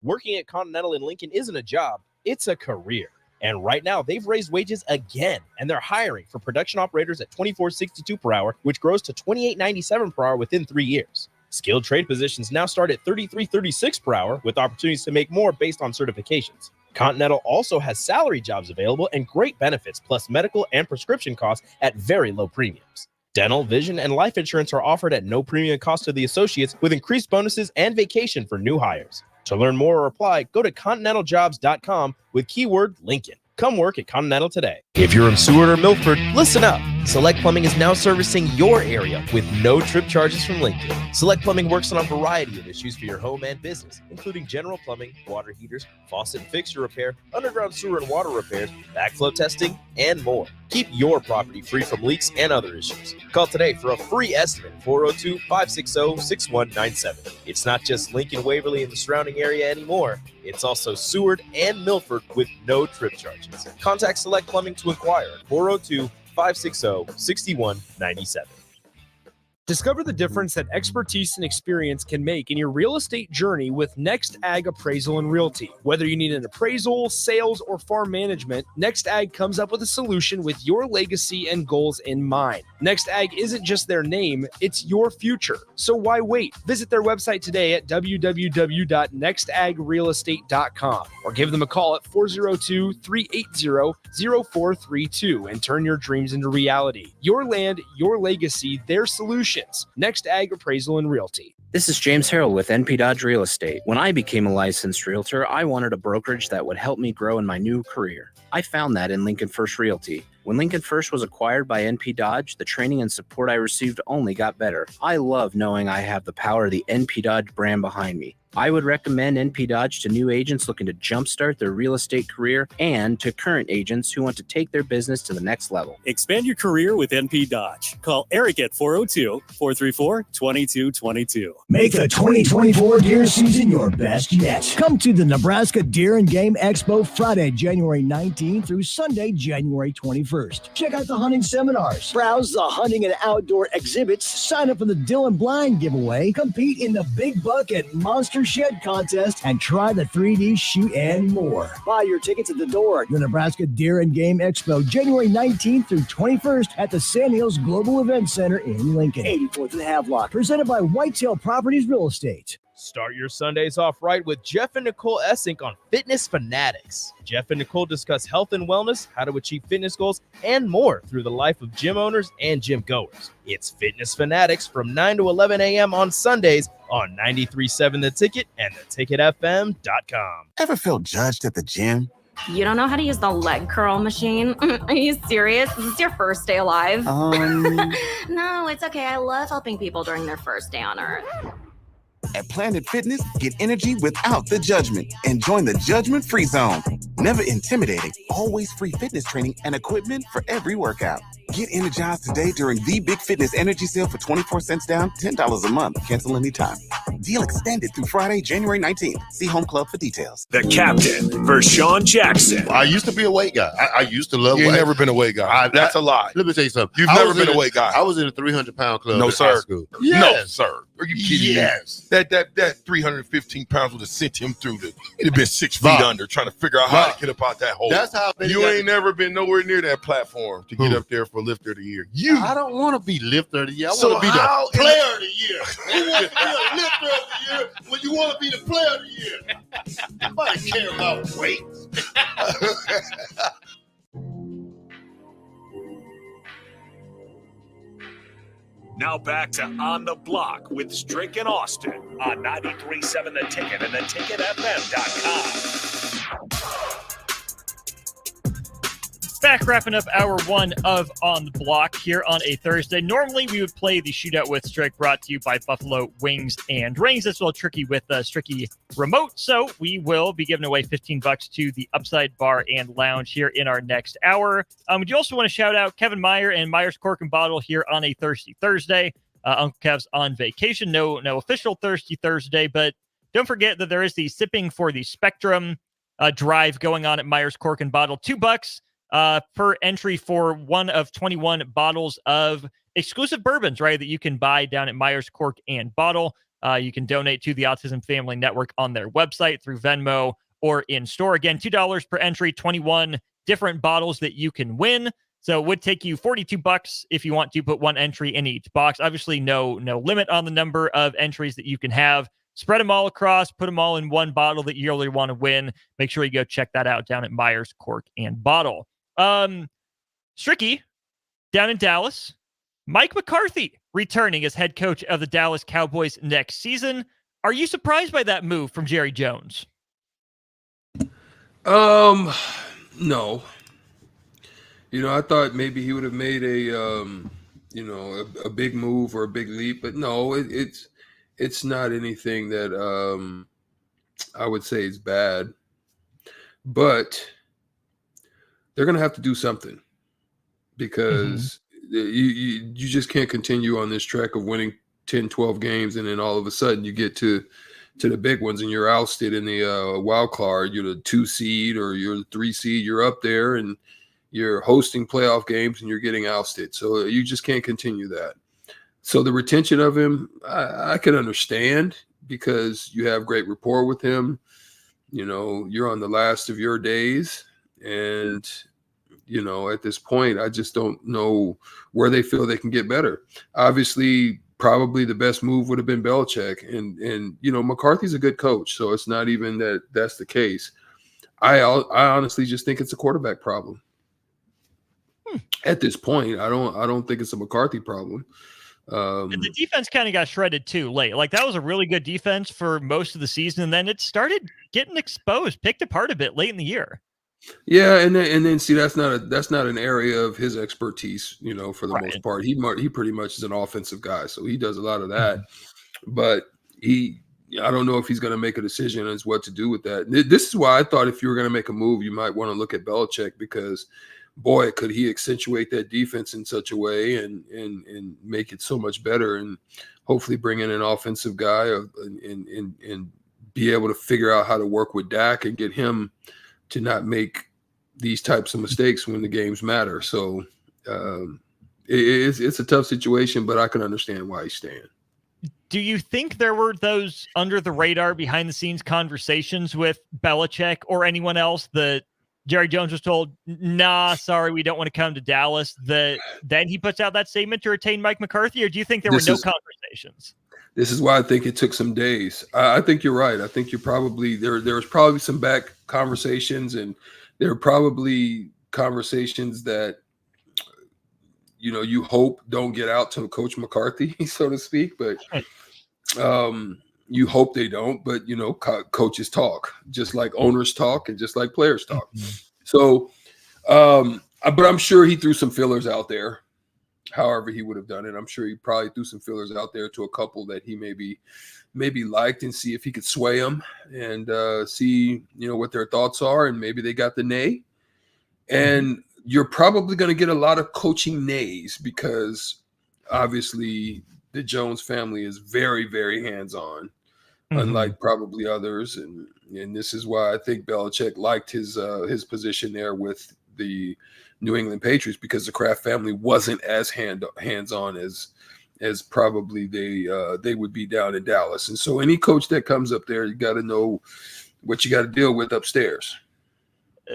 Working at Continental in Lincoln isn't a job, it's a career. And right now, they've raised wages again, and they're hiring for production operators at $24.62 per hour, which grows to $28.97 per hour within 3 years. Skilled trade positions now start at $33.36 per hour, with opportunities to make more based on certifications. Continental also has salary jobs available and great benefits, plus medical and prescription costs at very low premiums. Dental, vision, and life insurance are offered at no premium cost to the associates, with increased bonuses and vacation for new hires. To learn more or apply, go to continentaljobs.com with keyword Lincoln. Come work at Continental today. If you're in Seward or Milford, listen up. Select Plumbing is now servicing your area with no trip charges from Lincoln. Select Plumbing works on a variety of issues for your home and business, including general plumbing, water heaters, faucet and fixture repair, underground sewer and water repairs, backflow testing, and more. Keep your property free from leaks and other issues. Call today for a free estimate, 402-560-6197. It's not just Lincoln, Waverly, and the surrounding area anymore. It's also Seward and Milford with no trip charges. Contact Select Plumbing to inquire at 402-560-6197. Discover the difference that expertise and experience can make in your real estate journey with Next Ag Appraisal and Realty. Whether you need an appraisal, sales, or farm management, Next Ag comes up with a solution with your legacy and goals in mind. Next Ag isn't just their name, it's your future. So why wait? Visit their website today at www.nextagrealestate.com or give them a call at 402-380-0432 and turn your dreams into reality. Your land, your legacy, their solutions. Next Ag Appraisal and Realty. This is James Harrell with NP Dodge Real Estate. When I became a licensed realtor, I wanted a brokerage that would help me grow in my new career. I found that in Lincoln First Realty. When Lincoln First was acquired by NP Dodge, the training and support I received only got better. I love knowing I have the power of the NP Dodge brand behind me. I would recommend NP Dodge to new agents looking to jumpstart their real estate career and to current agents who want to take their business to the next level. Expand your career with NP Dodge. Call Eric at 402-434-2222. Make the 2024 deer season your best yet. Come to the Nebraska Deer and Game Expo Friday, January 19th through Sunday, January 21st. Check out the hunting seminars, browse the hunting and outdoor exhibits, sign up for the Dylan Blind giveaway, compete in the Big Buck and Monster Shed contest, and try the 3D shoot and more. Buy your tickets at the door. The Nebraska Deer and Game Expo, January 19th through 21st at the Sand Hills Global Event Center in Lincoln. 84th and Havelock, presented by Whitetail Properties Real Estate. Start your Sundays off right with Jeff and Nicole Essink on Fitness Fanatics. Jeff and Nicole discuss health and wellness, how to achieve fitness goals, and more through the life of gym owners and gym goers. It's Fitness Fanatics from 9 to 11 a.m. on Sundays on 93.7 The Ticket and theticketfm.com. Ever feel judged at the gym? You don't know how to use the leg curl machine? Are you serious? Is this your first day alive? No, it's okay. I love helping people during their first day on Earth. At Planet Fitness, get energy without the judgment and join the judgment-free zone. Never intimidating, always free fitness training and equipment for every workout. Get energized today during the Big Fitness Energy Sale for 24 cents down, $10 a month. Cancel anytime. Deal extended through Friday, January 19th. See Home Club for details. The captain, Vershawn Jackson. I used to be a weight guy. I used to love weight. You ain't never been a weight guy. That's a lie. Let me tell you something. You've never been a weight guy. I was in a 300-pound club No, in sir. high school. Yes. No, sir. Are you kidding me? That 315 pounds would have sent him through the. He'd have been 6 feet under trying to figure out how to get up out that hole. That's how you ain't never been nowhere near that platform to get up there for Lifter of the Year. I don't want to be Lifter of the Year. I So want to be how the Player of the Year. You want to be a Lifter of the Year when you want to be the Player of the Year. Nobody care about weights. Now back to On the Block with Strick and Austin on 93.7 The Ticket and theticketfm.com. Back wrapping up hour one of On the Block here on a Thursday. Normally we would play the Shootout with Strick, brought to you by Buffalo Wings and Rings. That's a little tricky with Stricky remote, so we will be giving away $15 to the Upside Bar and Lounge here in our next hour. We do also want to shout out Kevin Meyer and Meyer's Cork and Bottle here on a Thirsty Thursday. Uncle Kev's on vacation, no official Thirsty Thursday, but don't forget that there is the Sipping for the Spectrum drive going on at Meyer's Cork and Bottle. $2 per entry for one of 21 bottles of exclusive bourbons, right, that you can buy down at Meyer's Cork and Bottle. You can donate to the Autism Family Network on their website through Venmo or in store. Again, $2 per entry, 21 different bottles that you can win. So it would take you $42 if you want to put one entry in each box. Obviously, no limit on the number of entries that you can have. Spread them all across, put them all in one bottle that you really want to win. Make sure you go check that out down at Meyer's Cork and Bottle. Stricky, down in Dallas, Mike McCarthy returning as head coach of the Dallas Cowboys next season. Are you surprised by that move from Jerry Jones? No. I thought maybe he would have made a big move or a big leap, but no, it's not anything that I would say is bad. But they're going to have to do something because you just can't continue on this track of winning 10, 12 games, and then all of a sudden you get to the big ones and you're ousted in the wild card. You're the 2 seed or you're the 3 seed. You're up there and you're hosting playoff games and you're getting ousted. So you just can't continue that. So the retention of him, I can understand because you have great rapport with him. You're on the last of your days. And, at this point, I just don't know where they feel they can get better. Obviously, probably the best move would have been Belichick. And McCarthy's a good coach, so it's not even that that's the case. I honestly just think it's a quarterback problem. At this point, I don't think it's a McCarthy problem. And the defense kind of got shredded too late. Like that was a really good defense for most of the season, and then it started getting exposed, picked apart a bit late in the year. Yeah, and then see that's not an area of his expertise, for the most part. He pretty much is an offensive guy, so he does a lot of that. But I don't know if he's going to make a decision as what to do with that. This is why I thought if you were going to make a move, you might want to look at Belichick, because boy, could he accentuate that defense in such a way and make it so much better, and hopefully bring in an offensive guy and be able to figure out how to work with Dak and get him to not make these types of mistakes when the games matter. So it's a tough situation, but I can understand why he's staying. Do you think there were those under the radar, behind the scenes conversations with Belichick or anyone else that Jerry Jones was told, nah, sorry, we don't want to come to Dallas, that then he puts out that statement to retain Mike McCarthy? Or do you think there were no conversations? This is why I think it took some days. I think you're right. I think you're probably there was probably some back conversations, and there are probably conversations that you hope don't get out to Coach McCarthy, so to speak, but you hope they don't. But coaches talk, just like owners talk, and just like players talk. So, but I'm sure he threw some fillers out there. However he would have done it, I'm sure he probably threw some fillers out there to a couple that he maybe liked, and see if he could sway them, and see what their thoughts are, and maybe they got the nay. And you're probably going to get a lot of coaching nays, because obviously the Jones family is very, very hands-on, unlike probably others, and this is why I think Belichick liked his position there with the New England Patriots, because the Kraft family wasn't as hands-on as probably they would be down in Dallas. And so any coach that comes up there, you got to know what you got to deal with upstairs.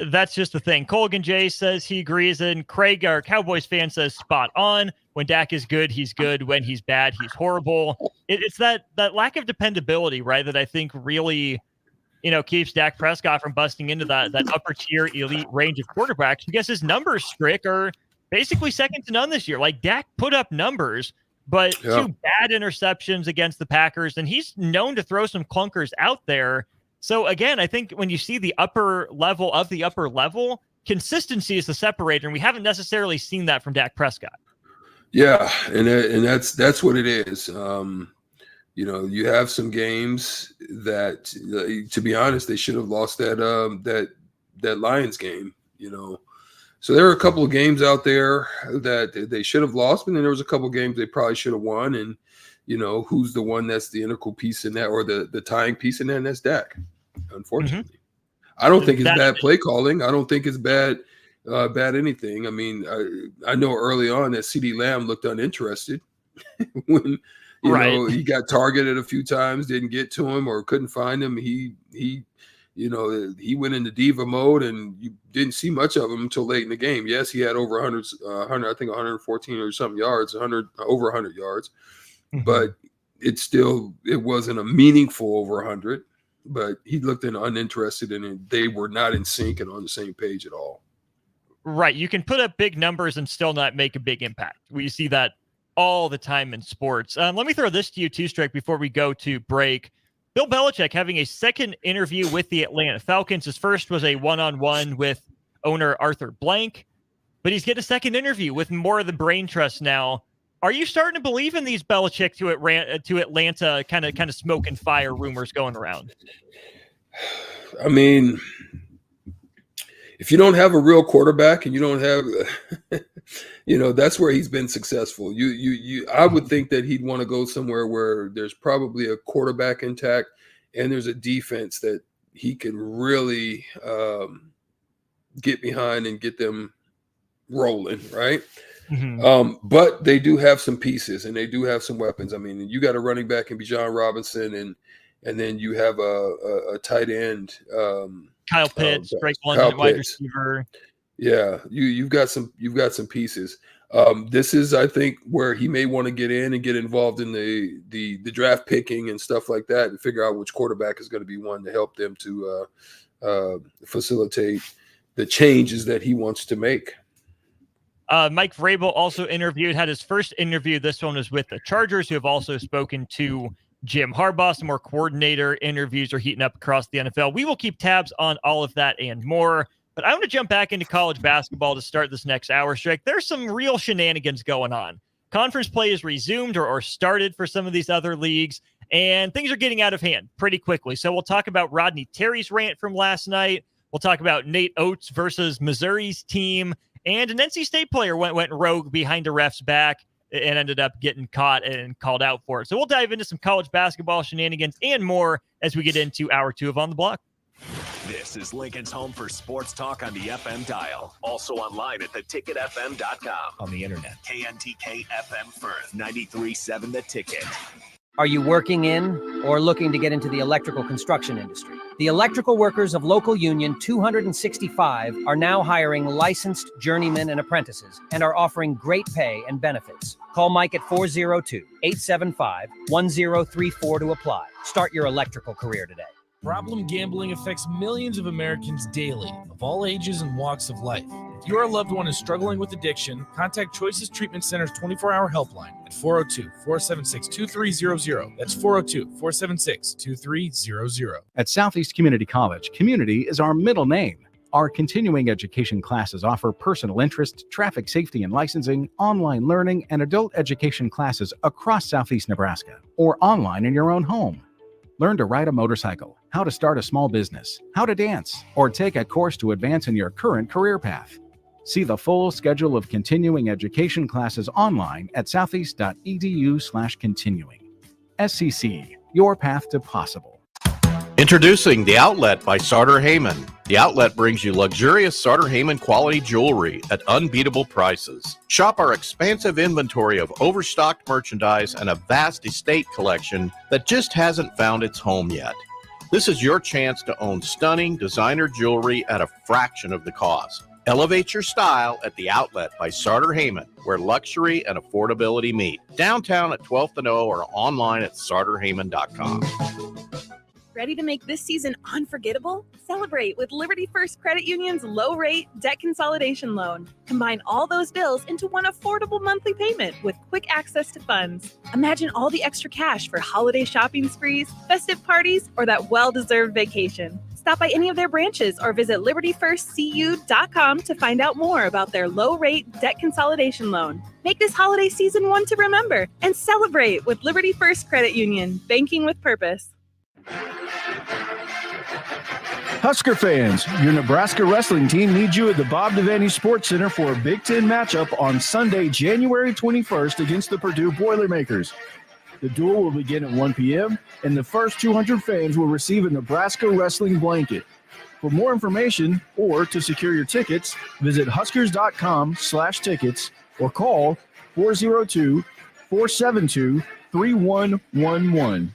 That's just the thing. Colgan J says he agrees, and Craig, our Cowboys fan, says spot on. When Dak is good, he's good. When he's bad, he's horrible. It's that lack of dependability, right, that I think really keeps Dak Prescott from busting into that upper tier elite range of quarterbacks, because his numbers, Strick, are basically second to none this year. Like, Dak put up numbers, but 2 bad interceptions against the Packers, and he's known to throw some clunkers out there. So again, I think when you see the upper level of the upper level, consistency is the separator, and we haven't necessarily seen that from Dak Prescott. Yeah, and that's what it is. You have some games that, to be honest, they should have lost that Lions game. So there are a couple of games out there that they should have lost, but then there was a couple of games they probably should have won. And who's the one that's the integral piece in that, or the tying piece in that? And that's Dak. Unfortunately, I don't think it's bad play calling. I don't think it's bad anything. I mean, I know early on that CeeDee Lamb looked uninterested when. He got targeted a few times, didn't get to him or couldn't find him. He went into diva mode, and you didn't see much of him until late in the game. Yes, he had over 100, I think 114 or something yards, over 100 yards, but it wasn't a meaningful over 100. But he looked uninterested, and they were not in sync and on the same page at all. Right, you can put up big numbers and still not make a big impact. We see that all the time in sports. Let me throw this to you too, Strick, before we go to break. Bill Belichick having a second interview with the Atlanta Falcons. His first was a one-on-one with owner Arthur Blank, but he's getting a second interview with more of the brain trust now. Are you starting to believe in these Belichick to Atlanta kind of smoke and fire rumors going around? I mean, if you don't have a real quarterback and you don't have, that's where he's been successful. I would think that he'd want to go somewhere where there's probably a quarterback intact and there's a defense that he can really get behind and get them rolling, right? But they do have some pieces and they do have some weapons. I mean, you got a running back in Bijan Robinson, and then you have a tight end. Kyle Pitts, Drake London, wide receiver. Yeah, you've got some pieces. This is, I think, where he may want to get in and get involved in the draft picking and stuff like that, and figure out which quarterback is going to be one to help them to facilitate the changes that he wants to make. Mike Vrabel also had his first interview. This one was with the Chargers, who have also spoken to Jim Harbaugh. Some more coordinator interviews are heating up across the NFL. We will keep tabs on all of that and more. But I want to jump back into college basketball to start this next hour, Strick. There's some real shenanigans going on. Conference play is resumed or started for some of these other leagues, and things are getting out of hand pretty quickly. So we'll talk about Rodney Terry's rant from last night. We'll talk about Nate Oates versus Missouri's team. And an NC State player went rogue behind a ref's back and ended up getting caught and called out for it. So we'll dive into some college basketball shenanigans and more as we get into hour 2 of On the Block. This is Lincoln's home for sports talk on the FM dial. Also online at theticketfm.com. On the internet. KNTK FM Firth, 93.7 The Ticket. Are you working in or looking to get into the electrical construction industry? The electrical workers of local union 265 are now hiring licensed journeymen and apprentices and are offering great pay and benefits. Call Mike at 402-875-1034 to apply. Start your electrical career today. Problem gambling affects millions of Americans daily, of all ages and walks of life. If your loved one is struggling with addiction, contact Choices Treatment Center's 24-hour helpline at 402-476-2300. That's 402-476-2300. At Southeast Community College, community is our middle name. Our continuing education classes offer personal interest, traffic safety and licensing, online learning, and adult education classes across Southeast Nebraska, or online in your own home. Learn to ride a motorcycle, how to start a small business, how to dance, or take a course to advance in your current career path. See the full schedule of continuing education classes online at southeast.edu/continuing. SCC, your path to possible. Introducing The Outlet by Sartor Heyman. The Outlet brings you luxurious Sartor Heyman quality jewelry at unbeatable prices. Shop our expansive inventory of overstocked merchandise and a vast estate collection that just hasn't found its home yet. This is your chance to own stunning designer jewelry at a fraction of the cost. Elevate your style at The Outlet by Sartor Heyman, where luxury and affordability meet. Downtown at 12th and O or online at sartorheyman.com. Ready to make this season unforgettable? Celebrate with Liberty First Credit Union's low-rate debt consolidation loan. Combine all those bills into one affordable monthly payment with quick access to funds. Imagine all the extra cash for holiday shopping sprees, festive parties, or that well-deserved vacation. Stop by any of their branches or visit libertyfirstcu.com to find out more about their low-rate debt consolidation loan. Make this holiday season one to remember and celebrate with Liberty First Credit Union, banking with purpose. Husker fans, your Nebraska wrestling team needs you at the Bob Devaney Sports Center for a Big Ten matchup on Sunday, January 21st against the Purdue Boilermakers. The duel will begin at 1 p.m., and the first 200 fans will receive a Nebraska wrestling blanket. For more information or to secure your tickets, visit huskers.com/tickets or call 402-472-3111.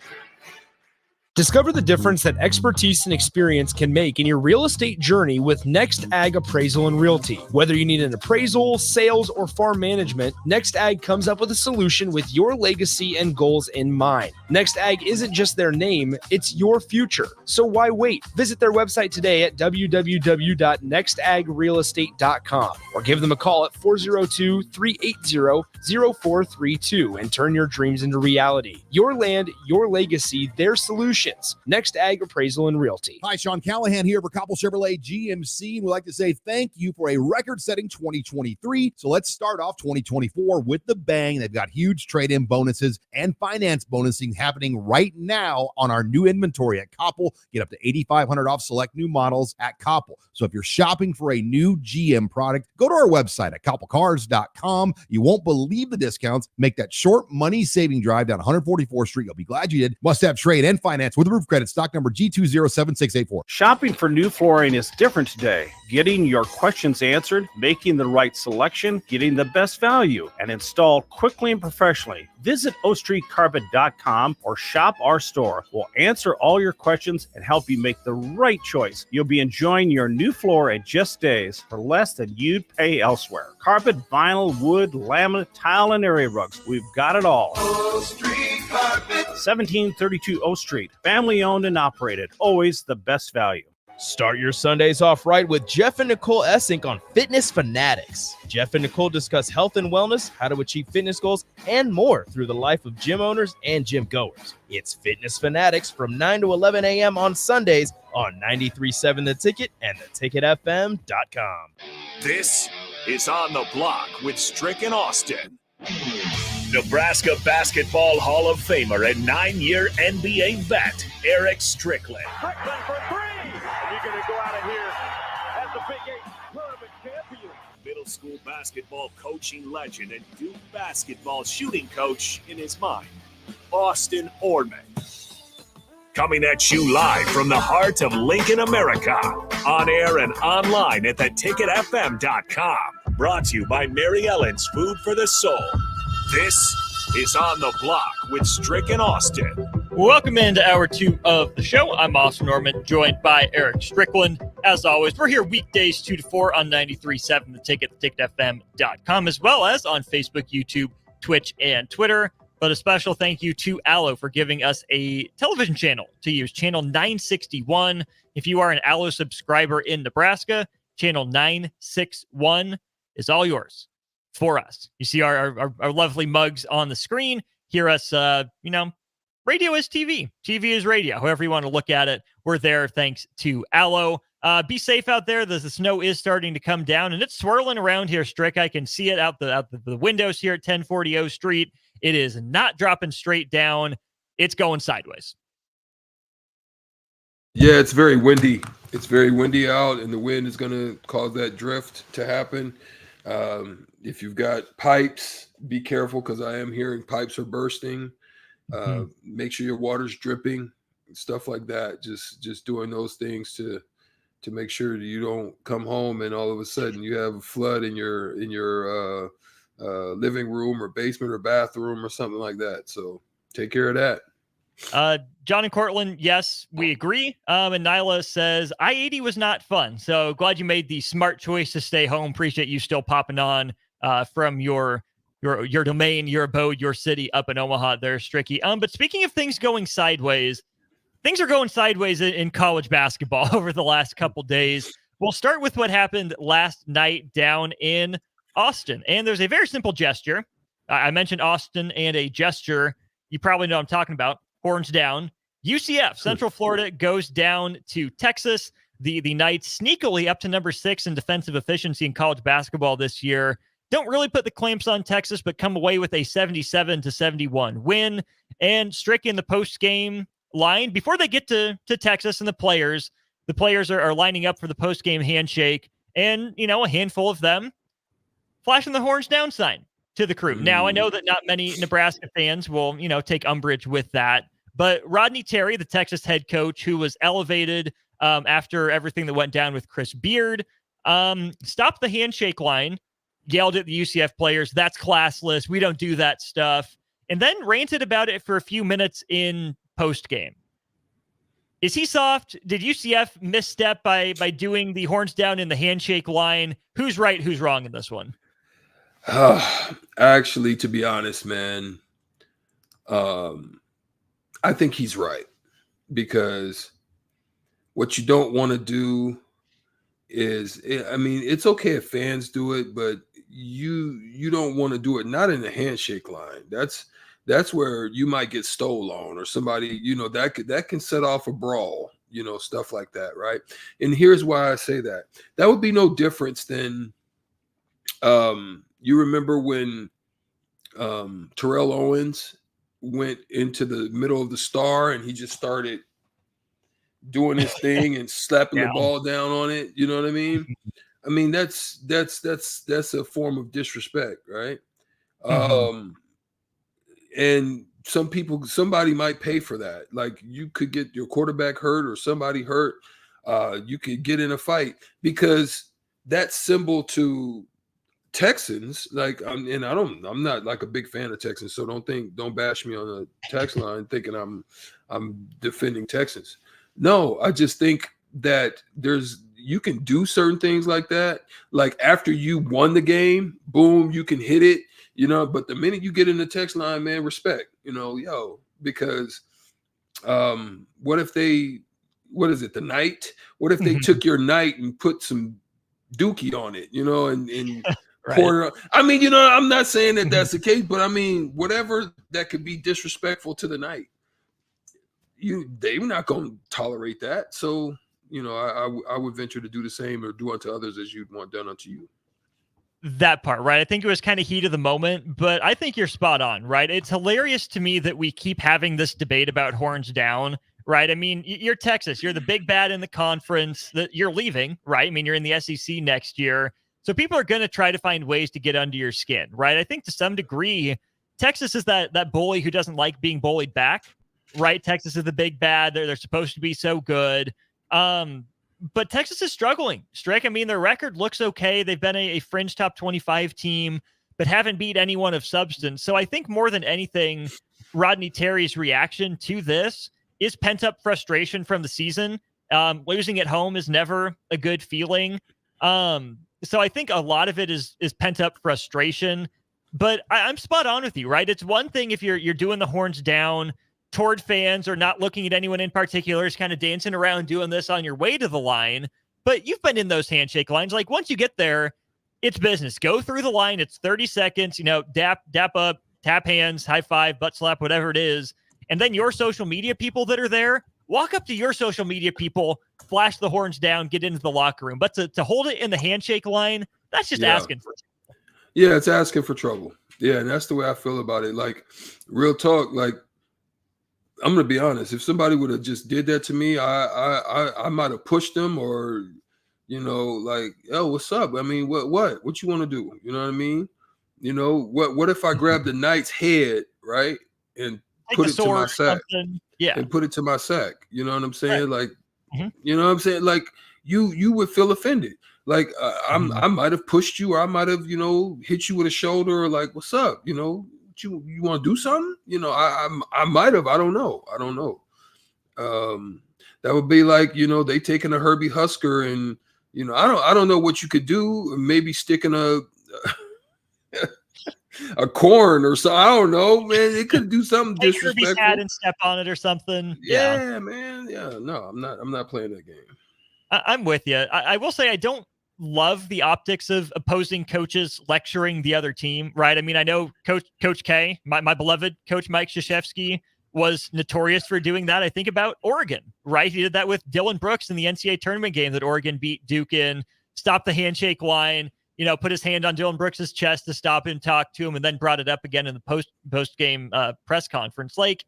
Discover the difference that expertise and experience can make in your real estate journey with Next Ag Appraisal and Realty. Whether you need an appraisal, sales, or farm management, Next Ag comes up with a solution with your legacy and goals in mind. Next Ag isn't just their name, it's your future. So why wait? Visit their website today at www.nextagrealestate.com or give them a call at 402-380-0432 and turn your dreams into reality. Your land, your legacy, their solution. Next Ag Appraisal and Realty. Hi, Sean Callahan here for Koppel Chevrolet GMC. We'd like to say thank you for a record-setting 2023. So let's start off 2024 with the bang. They've got huge trade-in bonuses and finance bonusing happening right now on our new inventory at Koppel. Get up to $8,500 off select new models at Koppel. So if you're shopping for a new GM product, go to our website at koppelcars.com. You won't believe the discounts. Make that short money-saving drive down 144th Street. You'll be glad you did. Must have trade and finance with roof credit, stock number G207684. Shopping for new flooring is different today. Getting your questions answered, making the right selection, getting the best value, and installed quickly and professionally. Visit ostreetcarpet.com or shop our store. We'll answer all your questions and help you make the right choice. You'll be enjoying your new floor in just days for less than you'd pay elsewhere. Carpet, vinyl, wood, laminate, tile, and area rugs. We've got it all. O Street Carpet. 1732 O Street. Family owned and operated. Always the best value. Start your Sundays off right with Jeff and Nicole Essink on Fitness Fanatics. Jeff and Nicole discuss health and wellness, how to achieve fitness goals, and more through the life of gym owners and gym goers. It's Fitness Fanatics from 9 to 11 a.m. on Sundays on 93.7 The Ticket and theticketfm.com. This is On the Block with Strick and Austin. Nebraska Basketball Hall of Famer and 9-year NBA vet, Erick Strickland. Strickland for three. You're going to go out of here as the Big 8 tournament champion. Middle school basketball coaching legend and Duke basketball shooting coach in his mind, Austin Orman. Coming at you live from the heart of Lincoln, America. On air and online at theticketfm.com. Brought to you by Mary Ellen's Food for the Soul. This is On the Block with Strick and Austin. Welcome into hour 2 of the show. I'm Austin Norman, joined by Erick Strickland. As always, we're here weekdays 2 to 4 on 93.7 The Ticket, theticketfm.com, as well as on Facebook, YouTube, Twitch, and Twitter. But a special thank you to Allo for giving us a television channel to use, channel 961. If you are an Allo subscriber in Nebraska, channel 961 is all yours for us. You see our lovely mugs on the screen. Hear us, radio is TV. TV is radio. However you want to look at it, we're there thanks to Allo. Be safe out there. The snow is starting to come down, and it's swirling around here, Strick. I can see it out the windows here at 1040 O Street. It is not dropping straight down. It's going sideways. Yeah, it's very windy. It's very windy out, and the wind is going to cause that drift to happen. If you've got pipes, be careful because I am hearing pipes are bursting. Make sure your water's dripping, stuff like that. Just doing those things to make sure that you don't come home and all of a sudden you have a flood in your living room or basement or bathroom or something like that. So take care of that. John and Cortland, yes, we agree. And Nyla says I-80 was not fun. So glad you made the smart choice to stay home. Appreciate you still popping on from your domain, your abode, your city up in Omaha there, Stricky. But speaking of things going sideways, things are going sideways in college basketball over the last couple days. We'll start with what happened last night down in Austin. And there's a very simple gesture. I mentioned Austin and a gesture. You probably know what I'm talking about. Horns down. UCF, Central Florida, goes down to Texas. The Knights sneakily up to number 6 in defensive efficiency in college basketball this year. Don't really put the clamps on Texas, but come away with a 77-71 win. And Strick in the post-game line, before they get to Texas and the players are lining up for the post-game handshake. And, a handful of them flashing the horns down sign to the crew. Now, I know that not many Nebraska fans will, take umbrage with that. But Rodney Terry, the Texas head coach, who was elevated after everything that went down with Chris Beard, stopped the handshake line, yelled at the UCF players, "That's classless. We don't do that stuff." And then ranted about it for a few minutes in post-game. Is he soft? Did UCF misstep by doing the horns down in the handshake line? Who's right? Who's wrong in this one? Actually, to be honest, man, I think he's right, because what you don't want to do is, it's okay if fans do it, but you don't want to do it not in the handshake line. That's where you might get stole on, or somebody, that can set off a brawl, stuff like that, right? And here's why I say that. That would be no difference than you remember when Terrell Owens went into the middle of the star and he just started doing his thing and slapping the ball down on it. You know what I mean? That's a form of disrespect, right? And somebody might pay for that. Like, you could get your quarterback hurt or somebody hurt. You could get in a fight, because that symbol to Texans, I'm not like a big fan of Texans, so don't bash me on the text line thinking I'm defending Texans. No, I just think that you can do certain things like that. Like, after you won the game, boom, you can hit it, but the minute you get in the text line, man, respect, because what if the night? What if they took your night and put some dookie on it, and right. Poured it on? I'm not saying that that's the case, but whatever that could be disrespectful to the night, they're not going to tolerate that. So, I would venture to do the same, or do unto others as you'd want done unto you. That part, right? I think it was kind of heat of the moment, but I think you're spot on, right? It's hilarious to me that we keep having this debate about horns down, right? I mean, you're Texas, you're the big bad in the conference, that you're leaving, right? I mean, you're in the SEC next year. So people are going to try to find ways to get under your skin, right? I think to some degree, Texas is that bully who doesn't like being bullied back, right? Texas is the big bad. They're supposed to be so good. But Texas is struggling. Strick, I mean, their record looks okay. They've been a fringe top 25 team, but haven't beat anyone of substance. So I think more than anything, Rodney Terry's reaction to this is pent-up frustration from the season. Losing at home is never a good feeling. So I think a lot of it is pent-up frustration. But I'm spot on with you, right? It's one thing if you're doing the horns down toward fans or not looking at anyone in particular, is kind of dancing around doing this on your way to the line. But you've been in those handshake lines. Like, once you get there, it's business. Go through the line. It's 30 seconds, dap up, tap hands, high five, butt slap, whatever it is. And then your social media people that are there, walk up to your social media people, flash the horns down, get into the locker room. But to hold it in the handshake line, that's just asking for trouble. Yeah, it's asking for trouble. Yeah, and that's the way I feel about it. Like, real talk, like, I'm gonna be honest. If somebody would have just did that to me, I might have pushed them, or, like, yo, what's up? I mean, what you want to do? You know what I mean? What if I grabbed the knight's head, right, and put it to my sack? Yeah, and put it to my sack. You know what I'm saying? Right. Like, you know what I'm saying? Like, you would feel offended. Like, I might have pushed you, or I might have, hit you with a shoulder, or like, what's up? You want to do something? I might have. I don't know. That would be like, they taking a Herbie Husker, and I don't know what you could do. Maybe sticking a corn or so. I don't know, man. It could do something disrespectful. Herbie's hat and step on it or something. Yeah, man. Yeah, no, I'm not playing that game. I'm with you. I will say I don't love the optics of opposing coaches lecturing the other team, right? I mean, I know Coach K, my beloved Coach Mike Krzyzewski, was notorious for doing that. I think about Oregon, right? He did that with Dylan Brooks in the NCAA tournament game that Oregon beat Duke in, stopped the handshake line, put his hand on Dylan Brooks's chest to stop him, talk to him, and then brought it up again in the post-game press conference. Like,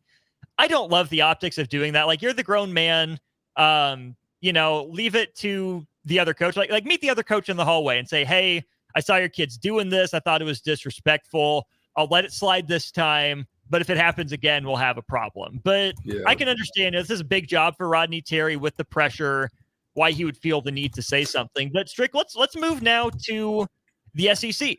I don't love the optics of doing that. Like, you're the grown man, leave it to the other coach, like meet the other coach in the hallway and say, hey, I saw your kids doing this. I thought it was disrespectful. I'll let it slide this time. But if it happens again, we'll have a problem. But I can understand this is a big job for Rodney Terry with the pressure, why he would feel the need to say something. But Strick, let's move now to the SEC,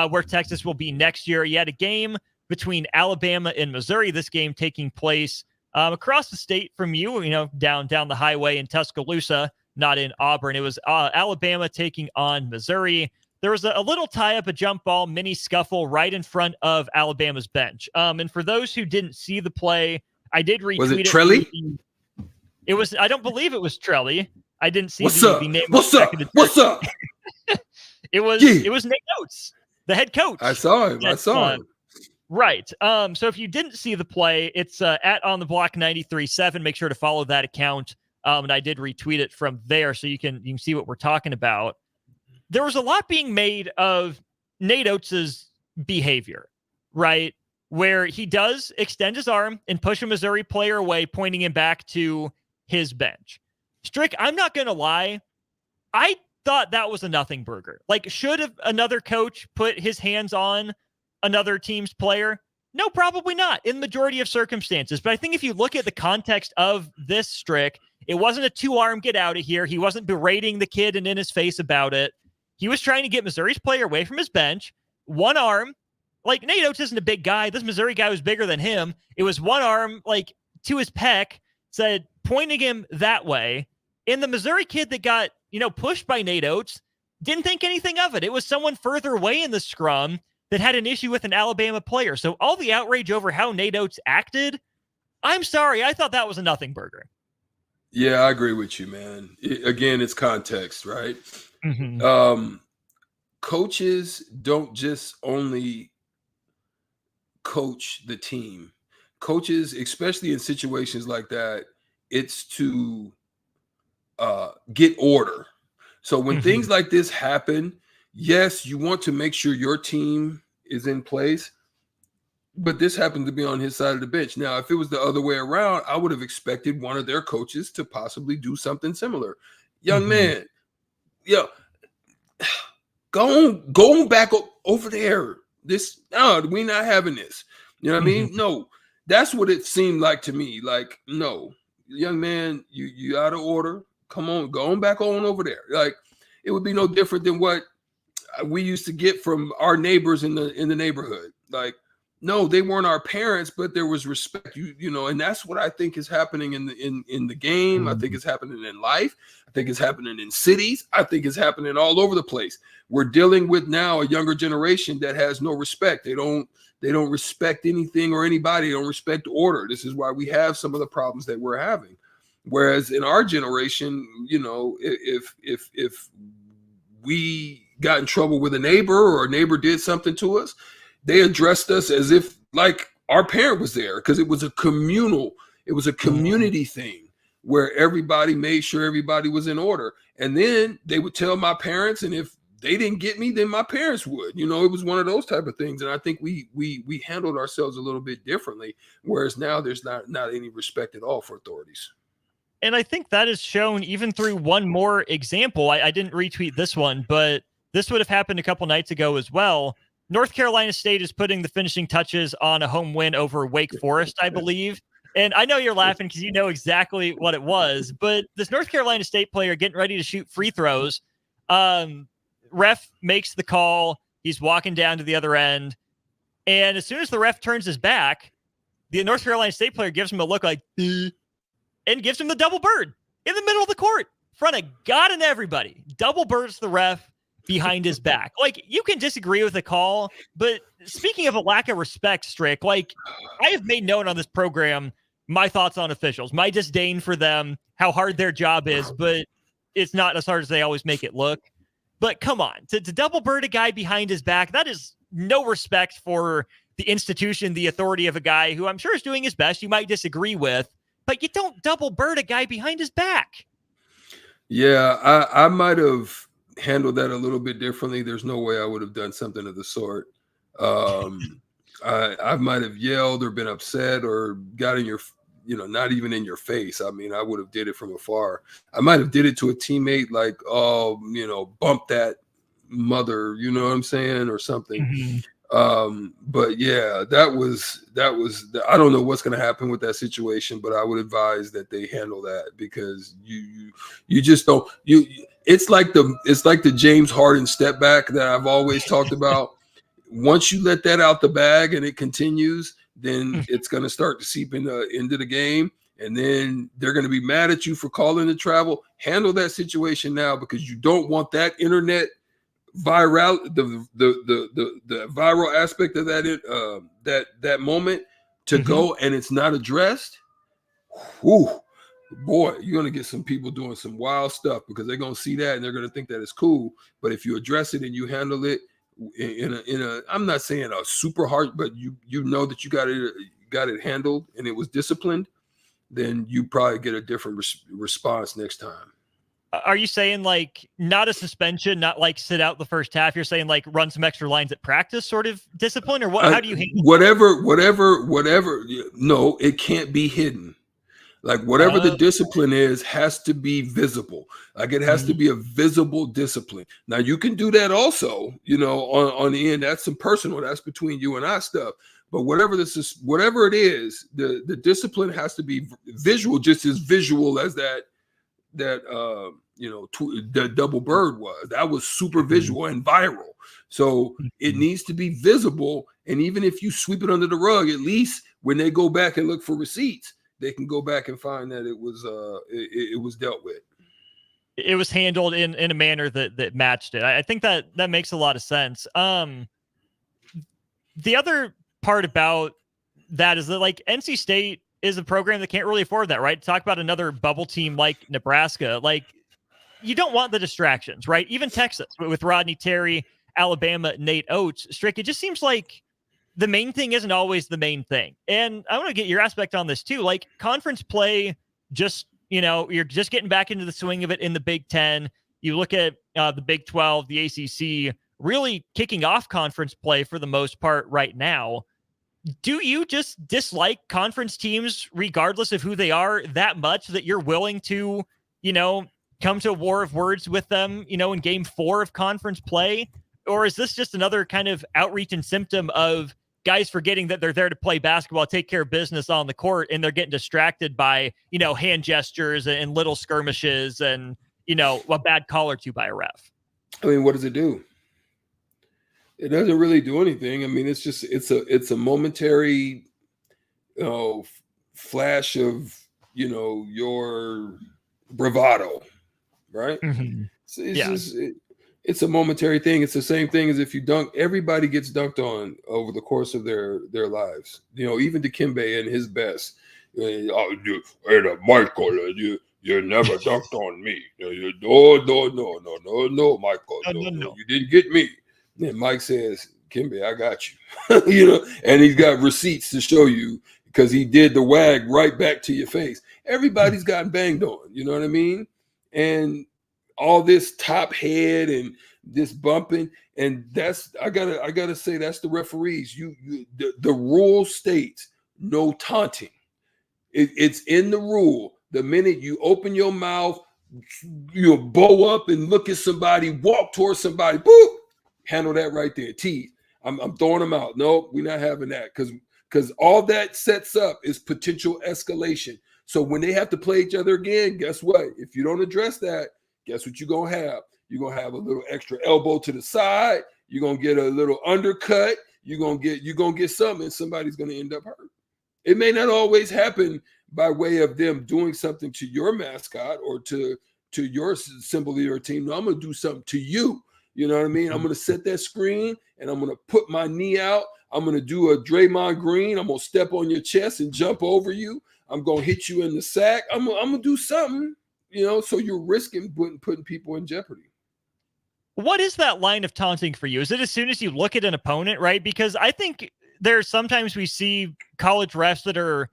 where Texas will be next year. You had a game between Alabama and Missouri. This game taking place across the state from you, down the highway in Tuscaloosa, not in Auburn. It was Alabama taking on Missouri. There was a little tie-up, a jump ball, mini scuffle right in front of Alabama's bench. And for those who didn't see the play, I did retweet it. Was it Trelly? It was. I don't believe it was Trelly. I didn't see the name. What's up? It was Nate Oates, the head coach. I saw him. Right. So if you didn't see the play, it's at On The Block 93.7. Make sure to follow that account. And I did retweet it from there, so you can see what we're talking about. There was a lot being made of Nate Oates' behavior, right? Where he does extend his arm and push a Missouri player away, pointing him back to his bench. Strick, I'm not going to lie. I thought that was a nothing burger. Like, should have another coach put his hands on another team's player? No, probably not in the majority of circumstances. But I think if you look at the context of this, Strick, it wasn't a two-arm get out of here. He wasn't berating the kid and in his face about it. He was trying to get Missouri's player away from his bench. One arm, like, Nate Oates isn't a big guy. This Missouri guy was bigger than him. It was one arm, like, to his pec, said, pointing him that way. And the Missouri kid that got, pushed by Nate Oates didn't think anything of it. It was someone further away in the scrum that had an issue with an Alabama player. So all the outrage over how Nate Oates acted, I'm sorry, I thought that was a nothing burger. Yeah, I agree with you, man. Again, it's context, right? Mm-hmm. Coaches don't just only coach the team. coaches, especially in situations like that, it's to get order. So when things like this happen, yes, you want to make sure your team is in place, but this happened to be on his side of the bench. Now, if it was the other way around, I would have expected one of their coaches to possibly do something similar. Young man, go on back over there. We're not having this. You know what I mean? No, that's what it seemed like to me. Like, no, young man, you out of order. Come on, go on back on over there. Like, it would be no different than what we used to get from our neighbors in the neighborhood. Like, no, they weren't our parents, but there was respect. You know, and that's what I think is happening in the game. I think it's happening in life. I think it's happening in cities. I think it's happening all over the place. We're dealing with now a younger generation that has no respect. They don't respect anything or anybody. They don't respect order. This is why we have some of the problems that we're having. Whereas in our generation, you know, if we got in trouble with a neighbor or a neighbor did something to us, they addressed us as if like our parent was there, because it was a community thing where everybody made sure everybody was in order. And then they would tell my parents, and if they didn't get me, then my parents would. You know, it was one of those type of things. And I think we handled ourselves a little bit differently, whereas now there's not any respect at all for authorities. And I think that is shown even through one more example. I didn't retweet this one, but this would have happened a couple nights ago as well. North Carolina State is putting the finishing touches on a home win over Wake Forest, I believe. And I know you're laughing because you know exactly what it was, but this North Carolina State player getting ready to shoot free throws, ref makes the call. He's walking down to the other end. And as soon as the ref turns his back, the North Carolina State player gives him a look like, and gives him the double bird in the middle of the court, in front of God and everybody. Double birds the ref behind his back. Like, you can disagree with the call, but speaking of a lack of respect, Strick, like, I have made known on this program my thoughts on officials, my disdain for them, how hard their job is, but it's not as hard as they always make it look. But come on, to double bird a guy behind his back, that is no respect for the institution, the authority of a guy who I'm sure is doing his best. You might disagree with, but you don't double bird a guy behind his back. Yeah, I might have handled that a little bit differently. There's no way I would have done something of the sort. I might have yelled or been upset or got in your, not even in your face. I mean, I would have did it from afar. I might have did it to a teammate, like, bump that mother, you know what I'm saying, or something. But yeah, that was I don't know what's going to happen with that situation, but I would advise that they handle that, because you just don't, it's like the James Harden step back that I've always talked about. Once you let that out the bag and it continues, then it's going to start to seep into the game, and then they're going to be mad at you for calling the travel. Handle that situation now, because you don't want that internet viral, the viral aspect of that moment to go, and it's not addressed. Whew, boy, you're gonna get some people doing some wild stuff, because they're gonna see that and they're gonna think that it's cool. But if you address it and you handle it in a I'm not saying a super hard, but you know that you got it handled and it was disciplined, then you probably get a different response next time. Are you saying like not a suspension, not like sit out the first half? You're saying like run some extra lines at practice sort of discipline, or what? How do you handle whatever? No, it can't be hidden. Like whatever the discipline is has to be visible. Like it has to be a visible discipline. Now you can do that also, on the end. That's some personal. That's between you and I stuff. But whatever it is, the discipline has to be visual, just as visual as that the double bird was. That was super visual and viral. So it needs to be visible. And even if you sweep it under the rug, at least when they go back and look for receipts, they can go back and find that it was dealt with. It was handled in a manner that matched it. I think that makes a lot of sense. The other part about that is that like NC State is a program that can't really afford that, right? Talk about another bubble team like Nebraska. Like, you don't want the distractions, right? Even Texas with Rodney Terry, Alabama, Nate Oates, Strick. It just seems like the main thing isn't always the main thing. And I want to get your aspect on this too. Like conference play, just, you're just getting back into the swing of it in the Big Ten. You look at the Big 12, the ACC, really kicking off conference play for the most part right now. Do you just dislike conference teams, regardless of who they are, that much that you're willing to, come to a war of words with them, in game 4 of conference play? Or is this just another kind of outreach and symptom of guys forgetting that they're there to play basketball, take care of business on the court, and they're getting distracted by, hand gestures and little skirmishes and, a bad call or two by a ref? I mean, what does it do? It doesn't really do anything. I mean, it's a momentary, flash of, your bravado, right? Mm-hmm. It's a momentary thing. It's the same thing as if you dunk. Everybody gets dunked on over the course of their lives. Even Dikembe in his best. Michael, you never dunked on me. No, Michael. No. You didn't get me. And Mike says, Kimbe, I got you. And he's got receipts to show you because he did the wag right back to your face. Everybody's gotten banged on, you know what I mean? And all this top head and this bumping, and that's I gotta say that's the referees. The rule states no taunting. It's in the rule. The minute you open your mouth, you bow up and look at somebody, walk towards somebody, boop. Handle that right there. Tease. I'm throwing them out. No, we're not having that because all that sets up is potential escalation. So when they have to play each other again, guess what? If you don't address that, guess what you're gonna have? You're gonna have a little extra elbow to the side. You're gonna get a little undercut. You're gonna get something, and somebody's gonna end up hurt. It may not always happen by way of them doing something to your mascot or to your symbol of your team. No, I'm gonna do something to you. You know what I mean? I'm going to set that screen and I'm going to put my knee out. I'm going to do a Draymond Green. I'm going to step on your chest and jump over you. I'm going to hit you in the sack. I'm going to do something, so you're risking putting people in jeopardy. What is that line of taunting for you? Is it as soon as you look at an opponent, right? Because I think there's sometimes we see college refs that are,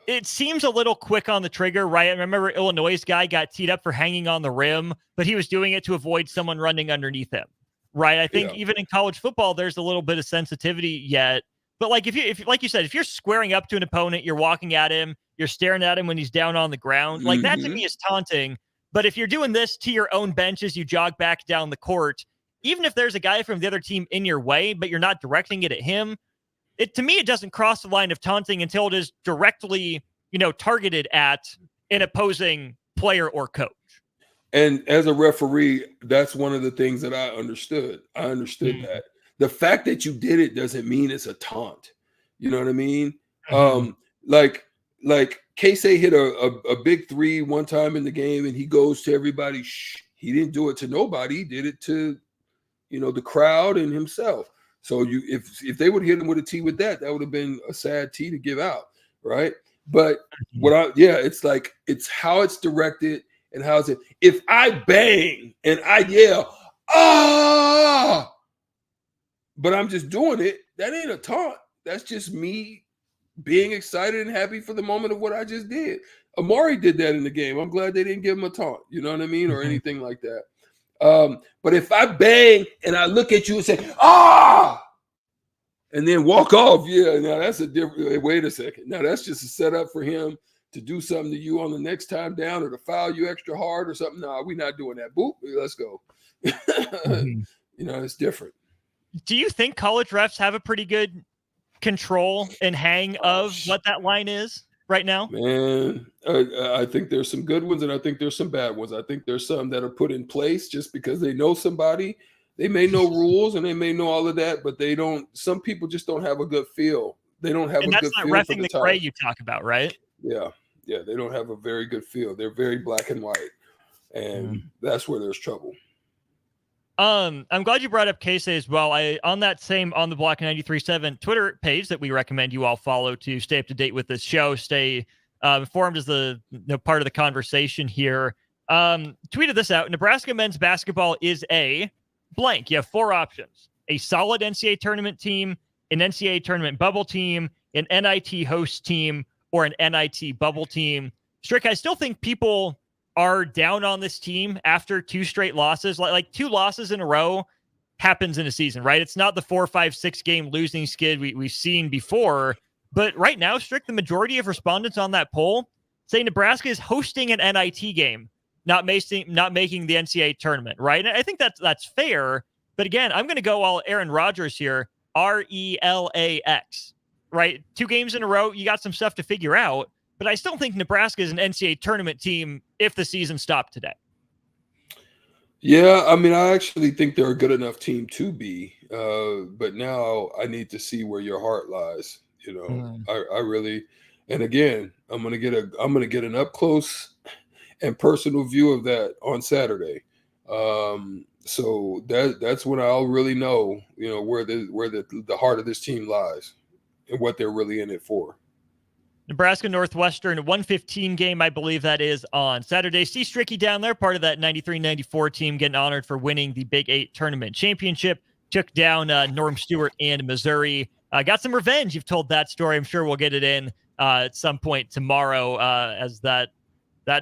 it seems a little quick on the trigger, right? I remember Illinois' guy got teed up for hanging on the rim, but he was doing it to avoid someone running underneath him, right? I think even in college football, there's a little bit of sensitivity yet. But like if like you said, if you're squaring up to an opponent, you're walking at him, you're staring at him when he's down on the ground, like that to me is taunting. But if you're doing this to your own bench as you jog back down the court, even if there's a guy from the other team in your way, but you're not directing it at him, to me, it doesn't cross the line of taunting until it is directly, targeted at an opposing player or coach. And as a referee, that's one of the things that I understood. I understood that. The fact that you did it doesn't mean it's a taunt. You know what I mean? Like Casey hit a big three one time in the game, and he goes to everybody. Shh. He didn't do it to nobody. He did it to, the crowd and himself. So if they would hit him with a T with that would have been a sad T to give out, right? But it's how it's directed and how it's it. If I bang and I yell, but I'm just doing it, that ain't a taunt. That's just me being excited and happy for the moment of what I just did. Amari did that in the game. I'm glad they didn't give him a taunt, you know what I mean, or anything like that. But if I bang and I look at you and say, and then walk off, now that's a different, wait a second. Now that's just a setup for him to do something to you on the next time down or to foul you extra hard or something. No, we're not doing that. Boop, let's go. It's different. Do you think college refs have a pretty good control and hang of what that line is right now? Man, I think there's some good ones and I think there's some bad ones. I think there's some that are put in place just because they know somebody. They may know rules and they may know all of that, but they don't. Some people just don't have a good feel. They don't have a good feel. And that's not reffing the gray you talk about, right? Yeah, they don't have a very good feel. They're very black and white, and that's where there's trouble. I'm glad you brought up Casey as well. On that same On the Block 93.7 Twitter page that we recommend you all follow to stay up to date with this show, stay informed as the part of the conversation here. Tweeted this out: Nebraska men's basketball is a blank. You have 4 options: a solid NCAA tournament team, an NCAA tournament bubble team, an NIT host team, or an NIT bubble team. Strick, I still think people are down on this team after 2 straight losses. Like 2 losses in a row happens in a season, right? It's not the 4, 5, 6 game losing skid we've seen before. But right now, Strick, the majority of respondents on that poll say Nebraska is hosting an NIT game, not making the NCAA tournament, right? And I think that's fair. But again, I'm going to go all Aaron Rodgers here, RELAX, right? 2 games in a row, you got some stuff to figure out. But I still think Nebraska is an NCAA tournament team if the season stopped today. Yeah, I mean, I actually think they're a good enough team to be. But now I need to see where your heart lies. You know, I really, and again, I'm gonna get an up close and personal view of that on Saturday. So that's when I'll really know, you know, where the heart of this team lies and what they're really in it for. Nebraska Northwestern 115 game, I believe that is on Saturday. See Stricky down there, part of that 93-94 team, getting honored for winning the Big 8 tournament championship. Took down Norm Stewart and Missouri. Got some revenge. You've told that story. I'm sure we'll get it in at some point tomorrow as that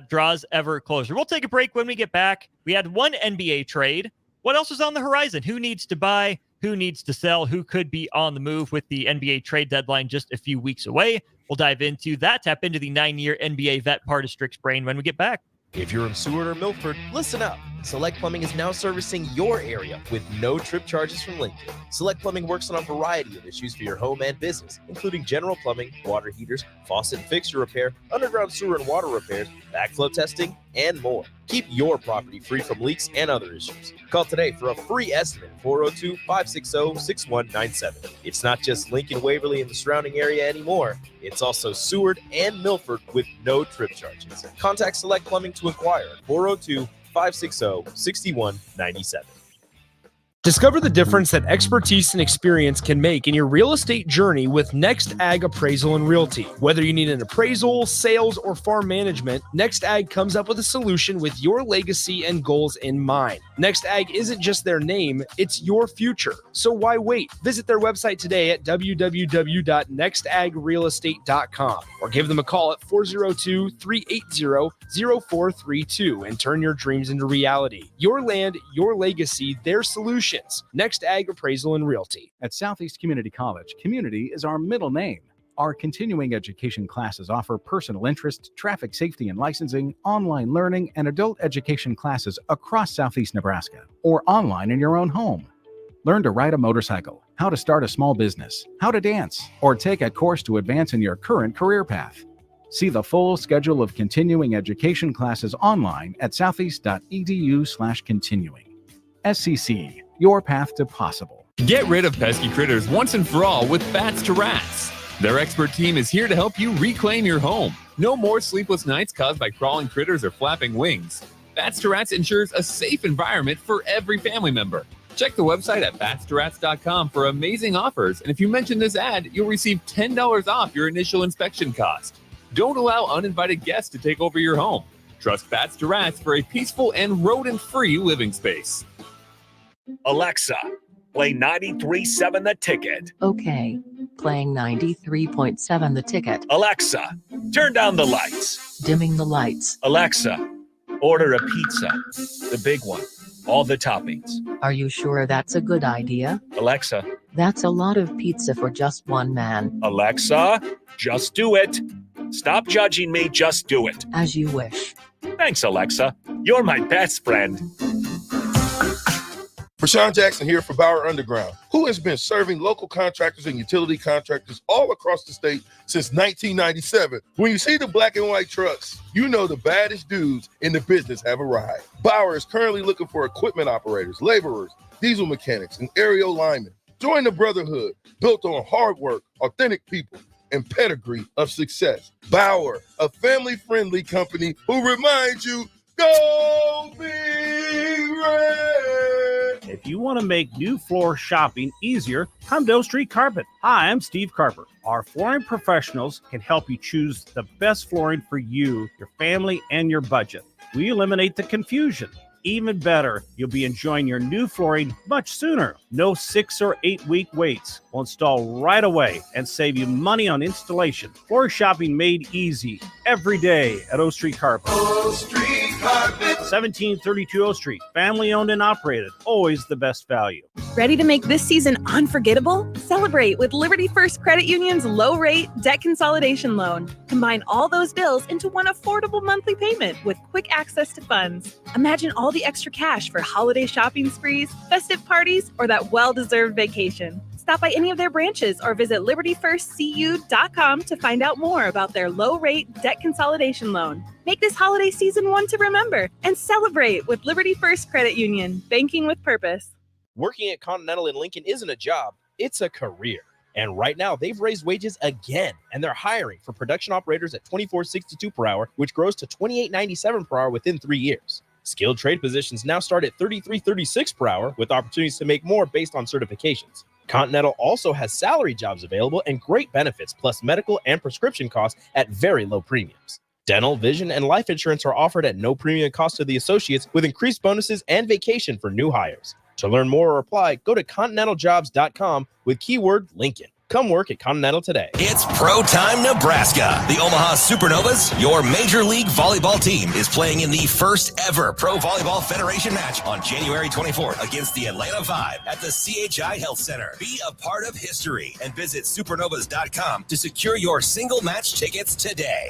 draws ever closer. We'll take a break. When we get back, we had one NBA trade. What else is on the horizon? Who needs to buy? Who needs to sell? Who could be on the move with the NBA trade deadline just a few weeks away? We'll dive into that, tap into the 9-year NBA vet part of Strick's brain when we get back. If you're in Seward or Milford, listen up. Select Plumbing is now servicing your area with no trip charges from Lincoln. Select Plumbing works on a variety of issues for your home and business, including general plumbing, water heaters, faucet and fixture repair, underground sewer and water repairs, backflow testing, and more. Keep your property free from leaks and other issues. Call today for a free estimate, 402-560-6197. It's not just Lincoln, Waverly, and the surrounding area anymore. It's also Seward and Milford with no trip charges. Contact Select Plumbing to inquire at 402-560-6197. Discover the difference that expertise and experience can make in your real estate journey with Next Ag Appraisal and Realty. Whether you need an appraisal, sales, or farm management, Next Ag comes up with a solution with your legacy and goals in mind. Next Ag isn't just their name, it's your future. So why wait? Visit their website today at www.nextagrealestate.com or give them a call at 402-380-0432 and turn your dreams into reality. Your land, your legacy, their solution. Next Ag Appraisal and Realty. At Southeast Community College, community is our middle name. Our continuing education classes offer personal interest, traffic safety and licensing, online learning, and adult education classes across Southeast Nebraska or online in your own home. Learn to ride a motorcycle, how to start a small business, how to dance, or take a course to advance in your current career path. See the full schedule of continuing education classes online at southeast.edu/continuing. SCC, your path to possible. Get rid of pesky critters once and for all with Bats to Rats. Their expert team is here to help you reclaim your home. No more sleepless nights caused by crawling critters or flapping wings. Bats to Rats ensures a safe environment for every family member. Check the website at batstorats.com for amazing offers, and if you mention this ad, you'll receive $10 off your initial inspection cost. Don't allow uninvited guests to take over your home. Trust Bats to Rats for a peaceful and rodent-free living space. Alexa, play 93.7 The Ticket. Okay, playing 93.7 The Ticket. Alexa, turn down the lights. Dimming the lights. Alexa, order a pizza. The big one. All the toppings. Are you sure that's a good idea? Alexa. That's a lot of pizza for just one man. Alexa, just do it. Stop judging me, just do it. As you wish. Thanks, Alexa. You're my best friend. Rashawn Jackson here for Bauer Underground, who has been serving local contractors and utility contractors all across the state since 1997. When you see the black and white trucks, you know the baddest dudes in the business have arrived. Bauer is currently looking for equipment operators, laborers, diesel mechanics, and aerial linemen. Join the brotherhood built on hard work, authentic people, and pedigree of success. Bauer, a family-friendly company who reminds you, go Big Red! If you want to make new floor shopping easier, come to O Street Carpet. Hi, I'm Steve Carper. Our flooring professionals can help you choose the best flooring for you, your family, and your budget. We eliminate the confusion. even better, you'll be enjoying your new flooring much sooner. No 6 or 8 week waits. We'll install right away and save you money on installation. Floor shopping made easy every day at O Street Carpet. O Street Carpet. 1732 O Street. Family owned and operated. Always the best value. Ready to make this season unforgettable? Celebrate with Liberty First Credit Union's low-rate debt consolidation loan. Combine all those bills into one affordable monthly payment with quick access to funds. Imagine all the extra cash for holiday shopping sprees, festive parties, or that well-deserved vacation. Stop by any of their branches or visit libertyfirstcu.com to find out more about their low-rate debt consolidation loan. Make this holiday season one to remember and celebrate with Liberty First Credit Union, banking with purpose. Working at Continental in Lincoln isn't a job, it's a career. And right now, they've raised wages again, and they're hiring for production operators at $24.62 per hour, which grows to $28.97 per hour within 3 years. Skilled trade positions now start at $33.36 per hour, with opportunities to make more based on certifications. Continental also has salary jobs available and great benefits, plus medical and prescription costs at very low premiums. Dental, vision, and life insurance are offered at no premium cost to the associates, with increased bonuses and vacation for new hires. To learn more or apply, go to continentaljobs.com with keyword Lincoln. Come work at Continental today. It's Pro Time Nebraska. The Omaha Supernovas, your Major League Volleyball team, is playing in the first ever Pro Volleyball Federation match on January 24th against the Atlanta Vibe at the CHI Health Center. Be a part of history and visit supernovas.com to secure your single match tickets today.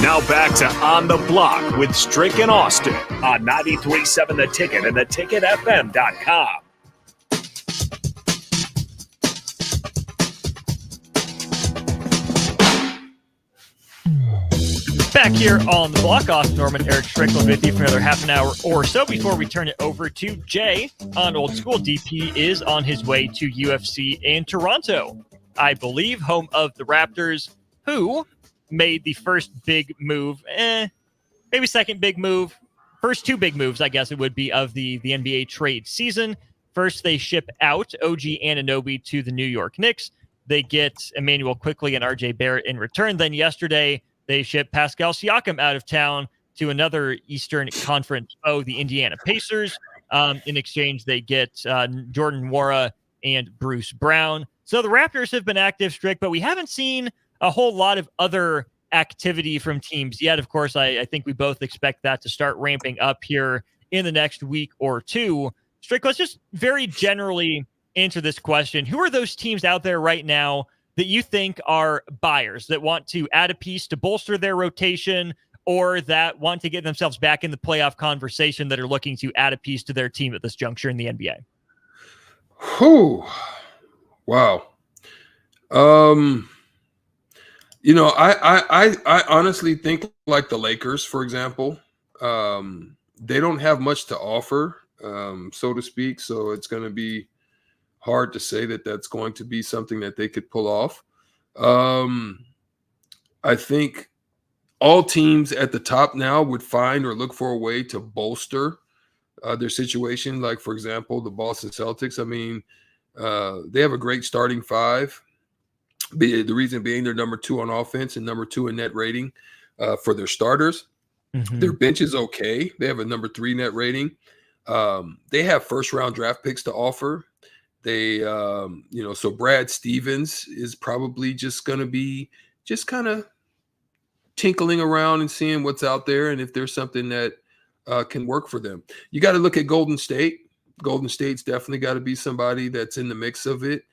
Now back to On the Block with Strick and Austin on 93.7 The Ticket and theticketfm.com. Back here on the block, Austin Norman, Erick Strickland with you for another half an hour or so before we turn it over to Jay on Old School. DP is on his way to UFC in Toronto, I believe, home of the Raptors, who made the first big move, maybe second big move, first two big moves, I guess it would be, of the NBA trade season. First, they ship out OG Anunoby to the New York Knicks. They get Emmanuel Quickley and RJ Barrett in return. Then yesterday, they ship Pascal Siakam out of town to another Eastern Conference foe, the Indiana Pacers. In exchange, they get Jordan Nwora and Bruce Brown. So the Raptors have been active, Strick, but we haven't seen a whole lot of other activity from teams yet. Of course, I think we both expect that to start ramping up here in the next week or two. Strick, let's just very generally answer this question. Who are those teams out there right now that you think are buyers that want to add a piece to bolster their rotation, or that want to get themselves back in the playoff conversation, that are looking to add a piece to their team at this juncture in the NBA? Wow. I honestly think like the Lakers, for example, they don't have much to offer, so to speak. So it's going to be hard to say that that's going to be something that they could pull off. I think all teams at the top now would find or look for a way to bolster their situation. Like, for example, the Boston Celtics. I mean, they have a great starting five. The reason being they're number 2 on offense and number 2 in net rating for their starters. Mm-hmm. Their bench is okay. They have a number 3 net rating. They have first-round draft picks to offer. They, so Brad Stevens is probably just going to be just kind of tinkling around and seeing what's out there and if there's something that can work for them. You got to look at Golden State. Golden State's definitely got to be somebody that's in the mix of it.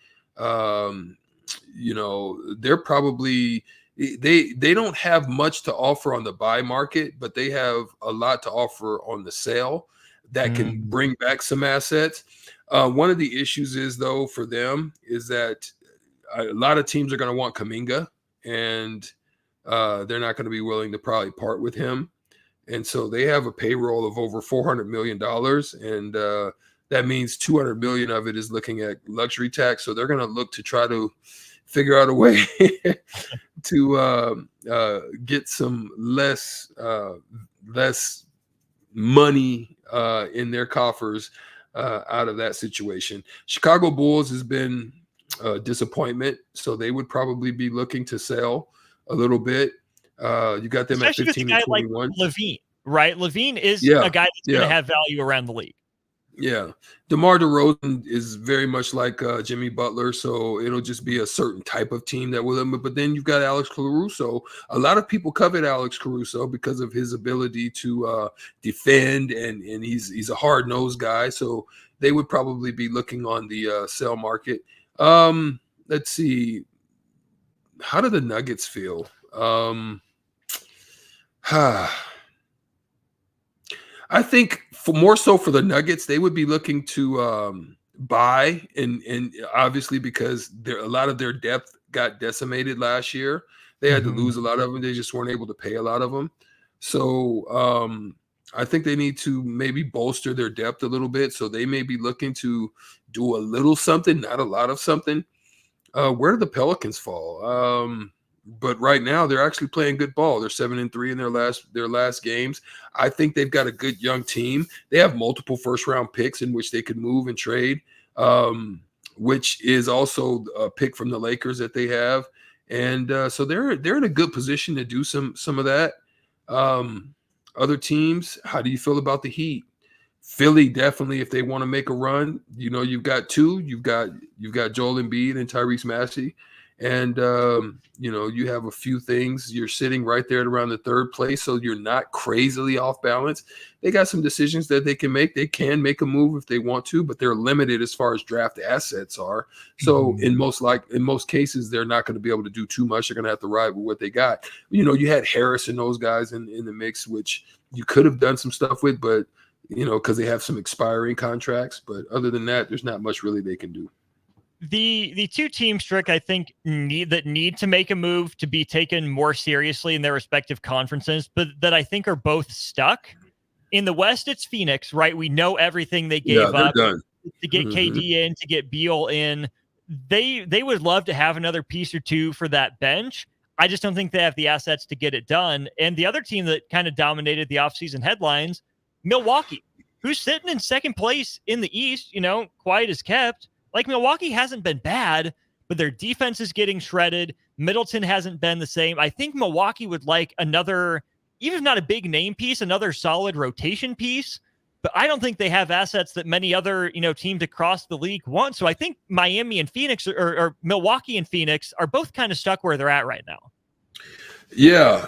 They're probably they don't have much to offer on the buy market, but they have a lot to offer on the sale that can bring back some assets. One of the issues is, though, for them is that a lot of teams are going to want Kuminga, and they're not going to be willing to probably part with him. And so they have a payroll of over $400 million, and that means $200 million of it is looking at luxury tax. So they're going to look to try to figure out a way to get some less money in their coffers out of that situation. Chicago Bulls has been a disappointment, so they would probably be looking to sell a little bit. You got them especially at 15 and 21. Like Levine. right? Levine is a guy that's going to have value around the league. Yeah. DeMar DeRozan is very much like Jimmy Butler, so it'll just be a certain type of team that will. But then you've got Alex Caruso. A lot of people covet Alex Caruso because of his ability to defend, and he's a hard-nosed guy, so they would probably be looking on the sell market. Let's see. How do the Nuggets feel? I think more so for the Nuggets, they would be looking to buy, and obviously because a lot of their depth got decimated last year. They had to lose a lot of them. They just weren't able to pay a lot of them. So I think they need to maybe bolster their depth a little bit. So they may be looking to do a little something, not a lot of something. Where do the Pelicans fall? But right now they're actually playing good ball. They're 7-3 in their last games. I think they've got a good young team. They have multiple first-round picks in which they could move and trade, which is also a pick from the Lakers that they have. And so they're in a good position to do some of that. Other teams, how do you feel about the Heat? Philly, definitely, if they want to make a run, you've got two. You've got Joel Embiid and Tyrese Maxey. And, you have a few things. You're sitting right there at around the third place, so you're not crazily off balance. They got some decisions that they can make. They can make a move if they want to, but they're limited as far as draft assets are. So in most cases, they're not going to be able to do too much. They're going to have to ride with what they got. You had Harris and those guys in the mix, which you could have done some stuff with, but, because they have some expiring contracts. But other than that, there's not much really they can do. The two teams, Strick, I think need to make a move to be taken more seriously in their respective conferences, but that I think are both stuck. In the West, it's Phoenix, right? We know everything they gave up to get KD in, to get Beal in. They would love to have another piece or two for that bench. I just don't think they have the assets to get it done. And the other team that kind of dominated the offseason headlines, Milwaukee, who's sitting in second place in the East, quiet as kept. Like, Milwaukee hasn't been bad, but their defense is getting shredded. Middleton hasn't been the same. I think Milwaukee would like another, even if not a big name piece, another solid rotation piece. But I don't think they have assets that many other, teams across the league want. So I think Miami and Phoenix, or Milwaukee and Phoenix, are both kind of stuck where they're at right now. Yeah,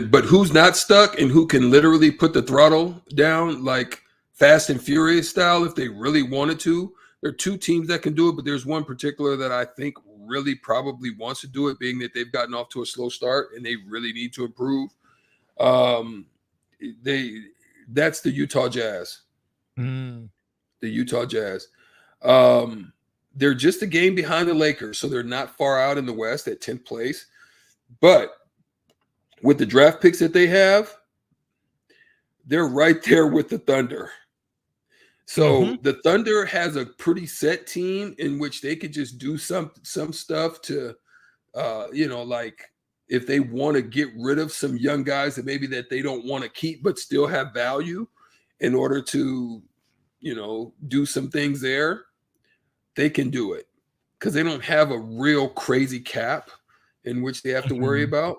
but who's not stuck and who can literally put the throttle down like Fast and Furious style if they really wanted to? There are two teams that can do it, but there's one particular that I think really probably wants to do it, being that they've gotten off to a slow start and they really need to improve. That's the Utah Jazz. The Utah Jazz. They're just a game behind the Lakers, so they're not far out in the West at 10th place. But with the draft picks that they have, they're right there with the Thunder. So the Thunder has a pretty set team in which they could just do some stuff to, like if they want to get rid of some young guys that maybe that they don't want to keep but still have value in order to, do some things there, they can do it because they don't have a real crazy cap in which they have to worry about.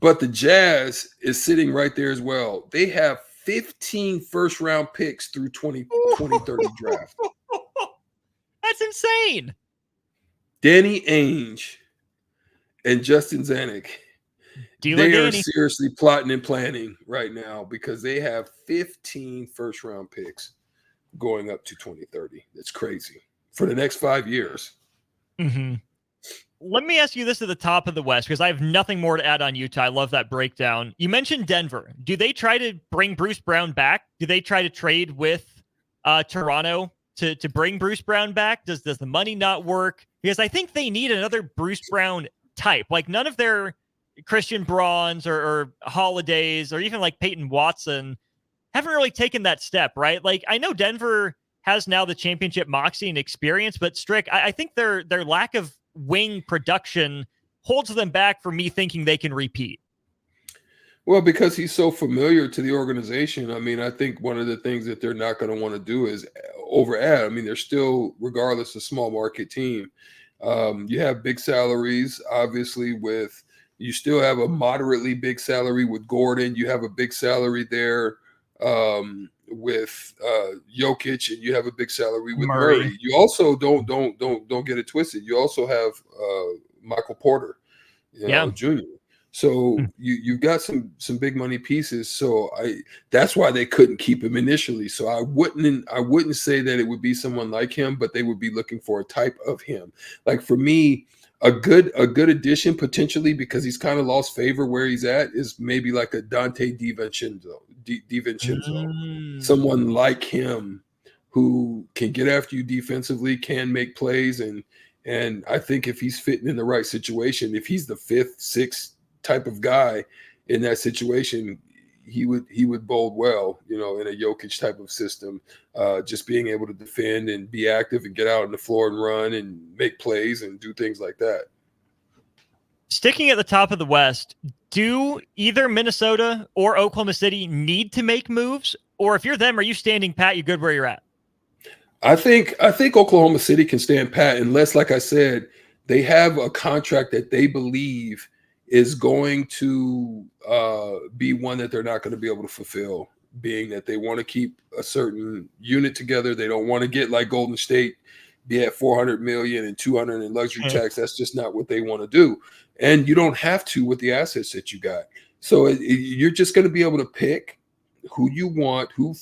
But the Jazz is sitting right there as well. They have 15 first-round picks through 2030 draft. That's insane. Danny Ainge and Justin Zanuck, they are seriously plotting and planning right now because they have 15 first-round picks going up to 2030. That's crazy for the next 5 years. Let me ask you this at the top of the West, because I have nothing more to add on Utah. I love that breakdown. You mentioned Denver. Do they try to bring Bruce Brown back? Do they try to trade with Toronto to bring Bruce Brown back? Does the money not work? Because I think they need another Bruce Brown type. Like, none of their Christian Brauns or Holidays or even like Peyton Watson haven't really taken that step, right? Like, I know Denver has now the championship moxie and experience, but Strick, I think their lack of wing production holds them back from me thinking they can repeat. Well, because he's so familiar to the organization. I mean, I think one of the things that they're not going to want to do is over-add. I mean, they're still, regardless, a small market team. You have big salaries, obviously, with You still have a moderately big salary with Gordon. You have a big salary there with Jokic, and you have a big salary with Murray. You also don't get it twisted. You also have Michael Porter, Jr. So you've got some big money pieces. So that's why they couldn't keep him initially. So I wouldn't say that it would be someone like him, but they would be looking for a type of him. Like for me, a good addition potentially, because he's kind of lost favor where he's at, is maybe like a Dante DiVincenzo. Someone like him who can get after you defensively, can make plays, and I think if he's fitting in the right situation, if he's the 5th, 6th type of guy in that situation, he would bode well, in a Jokic type of system, just being able to defend and be active and get out on the floor and run and make plays and do things like that. Sticking at the top of the West, do either Minnesota or Oklahoma City need to make moves? Or if you're them, are you standing pat? You're good where you're at? I think Oklahoma City can stand pat unless, like I said, they have a contract that they believe is going to be one that they're not going to be able to fulfill, being that they want to keep a certain unit together. They don't want to get like Golden State, be at $400 million and $200 in luxury tax. That's just not what they want to do. And you don't have to with the assets that you got. So you're just going to be able to pick who you want, who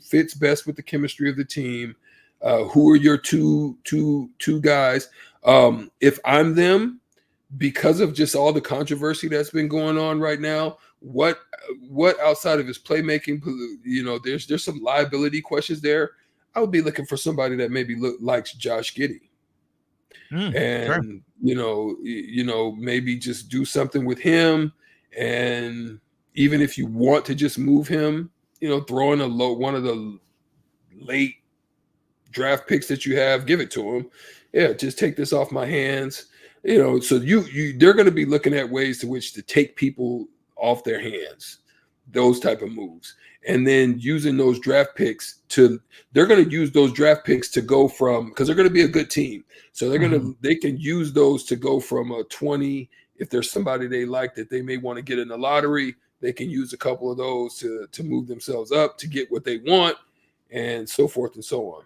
fits best with the chemistry of the team, who are your two guys. If I'm them, because of just all the controversy that's been going on right now, what outside of his playmaking, there's some liability questions there. I would be looking for somebody that maybe likes Josh Giddey. Maybe just do something with him. And even if you want to just move him, throw in one of the late draft picks that you have, give it to him. Yeah, just take this off my hands. So they're going to be looking at ways to which to take people off their hands, those type of moves. And then using those draft picks they're going to use those draft picks to go from, because they're going to be a good team. So they can use those to go from a 20. If there's somebody they like that they may want to get in the lottery, they can use a couple of those to move themselves up to get what they want, and so forth and so on.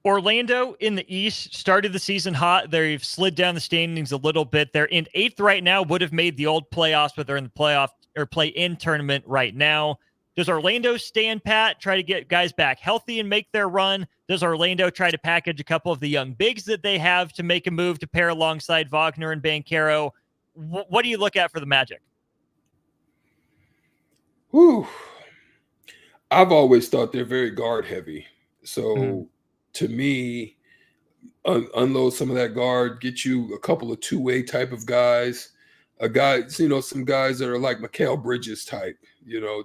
Orlando in the East started the season hot. They've slid down the standings a little bit. They're in 8th right now, would have made the old playoffs, but they're in the playoff or play-in tournament right now. Does Orlando stand pat, try to get guys back healthy and make their run? Does Orlando try to package a couple of the young bigs that they have to make a move to pair alongside Wagner and Banchero? What do you look at for the Magic? Whew. I've always thought they're very guard heavy. So to me, unload some of that guard, get you a couple of two-way type of guys, some guys that are like Mikal Bridges type,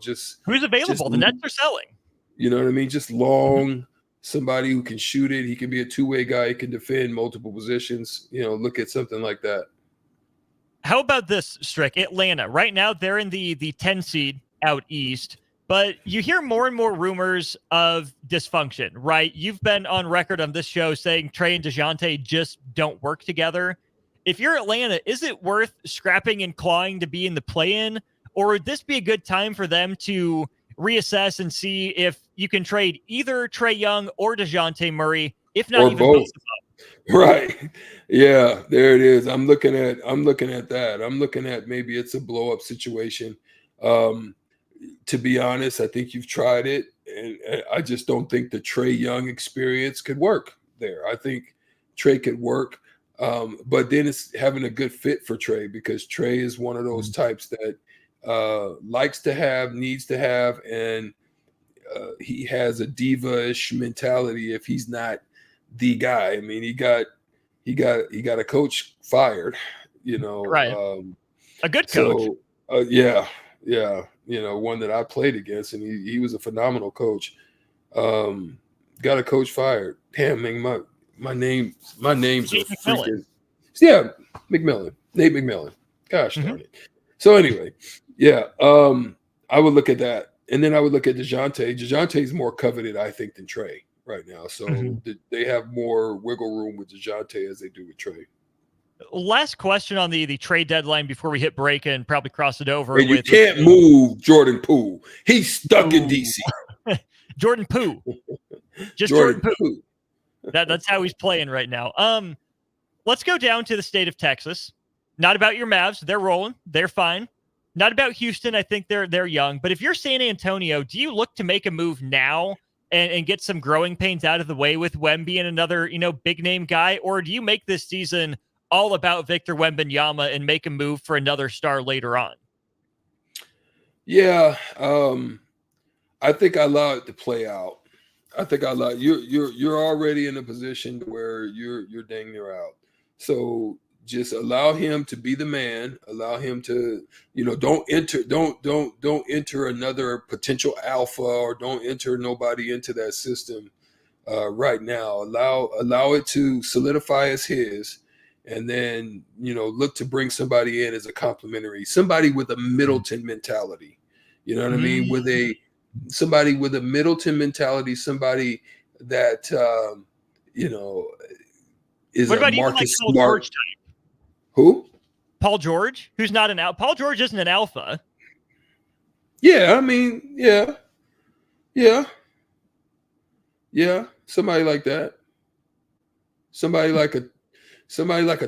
just who's available. The Nets are selling. You know what I mean? Just long, somebody who can shoot it. He can be a two-way guy. He can defend multiple positions. Look at something like that. How about this, Strick? Atlanta. Right now, they're in the 10 seed out east. But you hear more and more rumors of dysfunction, right? You've been on record on this show saying Trey and DeJounte just don't work together. If you're Atlanta, is it worth scrapping and clawing to be in the play-in? Or would this be a good time for them to reassess and see if you can trade either Trae Young or DeJounte Murray, if not even both of them? Right. Yeah, there it is. I'm looking at that. I'm looking at maybe it's a blow-up situation. To be honest, I think you've tried it, and I just don't think the Trae Young experience could work there. I think Trae could work, but then it's having a good fit for Trae, because Trae is one of those types that likes to have, needs to have, and he has a diva-ish mentality if he's not the guy. I mean, he got a coach fired, right? A good coach. So, yeah. One that I played against, and he was a phenomenal coach. Got a coach fired. Damn, man, my names are freaking. Yeah, McMillan, Nate McMillan. Gosh darn it. So anyway, I would look at that, and then I would look at DeJounte. DeJounte's more coveted, I think, than Trae right now. So they have more wiggle room with DeJounte as they do with Trae. Last question on the trade deadline before we hit break and probably cross it over. And you can't move Jordan Poole. He's stuck in DC. Jordan Poole. Just Jordan Poole. That's how he's playing right now. Let's go down to the state of Texas. Not about your Mavs. They're rolling. They're fine. Not about Houston. I think they're young. But if you're San Antonio, do you look to make a move now and get some growing pains out of the way with Wemby and another, big name guy? Or do you make this season all about Victor Wembanyama and make a move for another star later on? Yeah, I think I allow it to play out. I think I allow you're already in a position where you're dang near out. So just allow him to be the man. Allow him to, don't enter another potential alpha, or don't enter nobody into that system right now. Allow it to solidify as his. And then, look to bring somebody in as a complimentary, somebody with a Middleton mentality. You know what I mean? Somebody with a Middleton mentality, somebody that, is what about a Marcus Paul Smart. George type? Who? Paul George, who's not an alpha. Paul George isn't an alpha. Yeah, I mean, yeah. Somebody like that. Somebody like a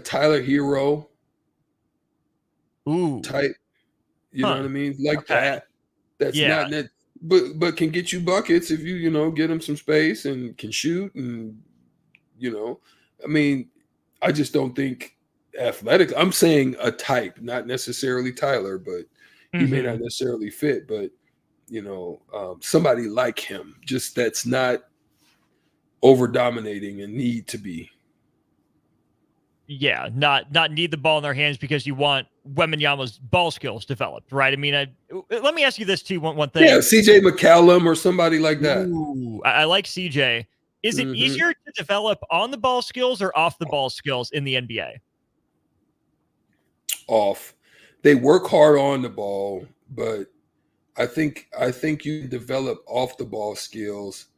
Tyler Hero type, you know what I mean? Like that. That's not that, but can get you buckets if you get him some space and can shoot, and I mean, I just don't think athletic. I'm saying a type, not necessarily Tyler, but he may not necessarily fit, but somebody like him, just that's not over dominating and need to be. Yeah, not need the ball in their hands because you want Wembanyama's ball skills developed, right? I mean, let me ask you this too. One thing. Yeah, CJ McCallum or somebody like that. Ooh, I like CJ. Is it easier to develop on the ball skills or off the ball skills in the NBA? Off. They work hard on the ball, but I think you develop off the ball skills.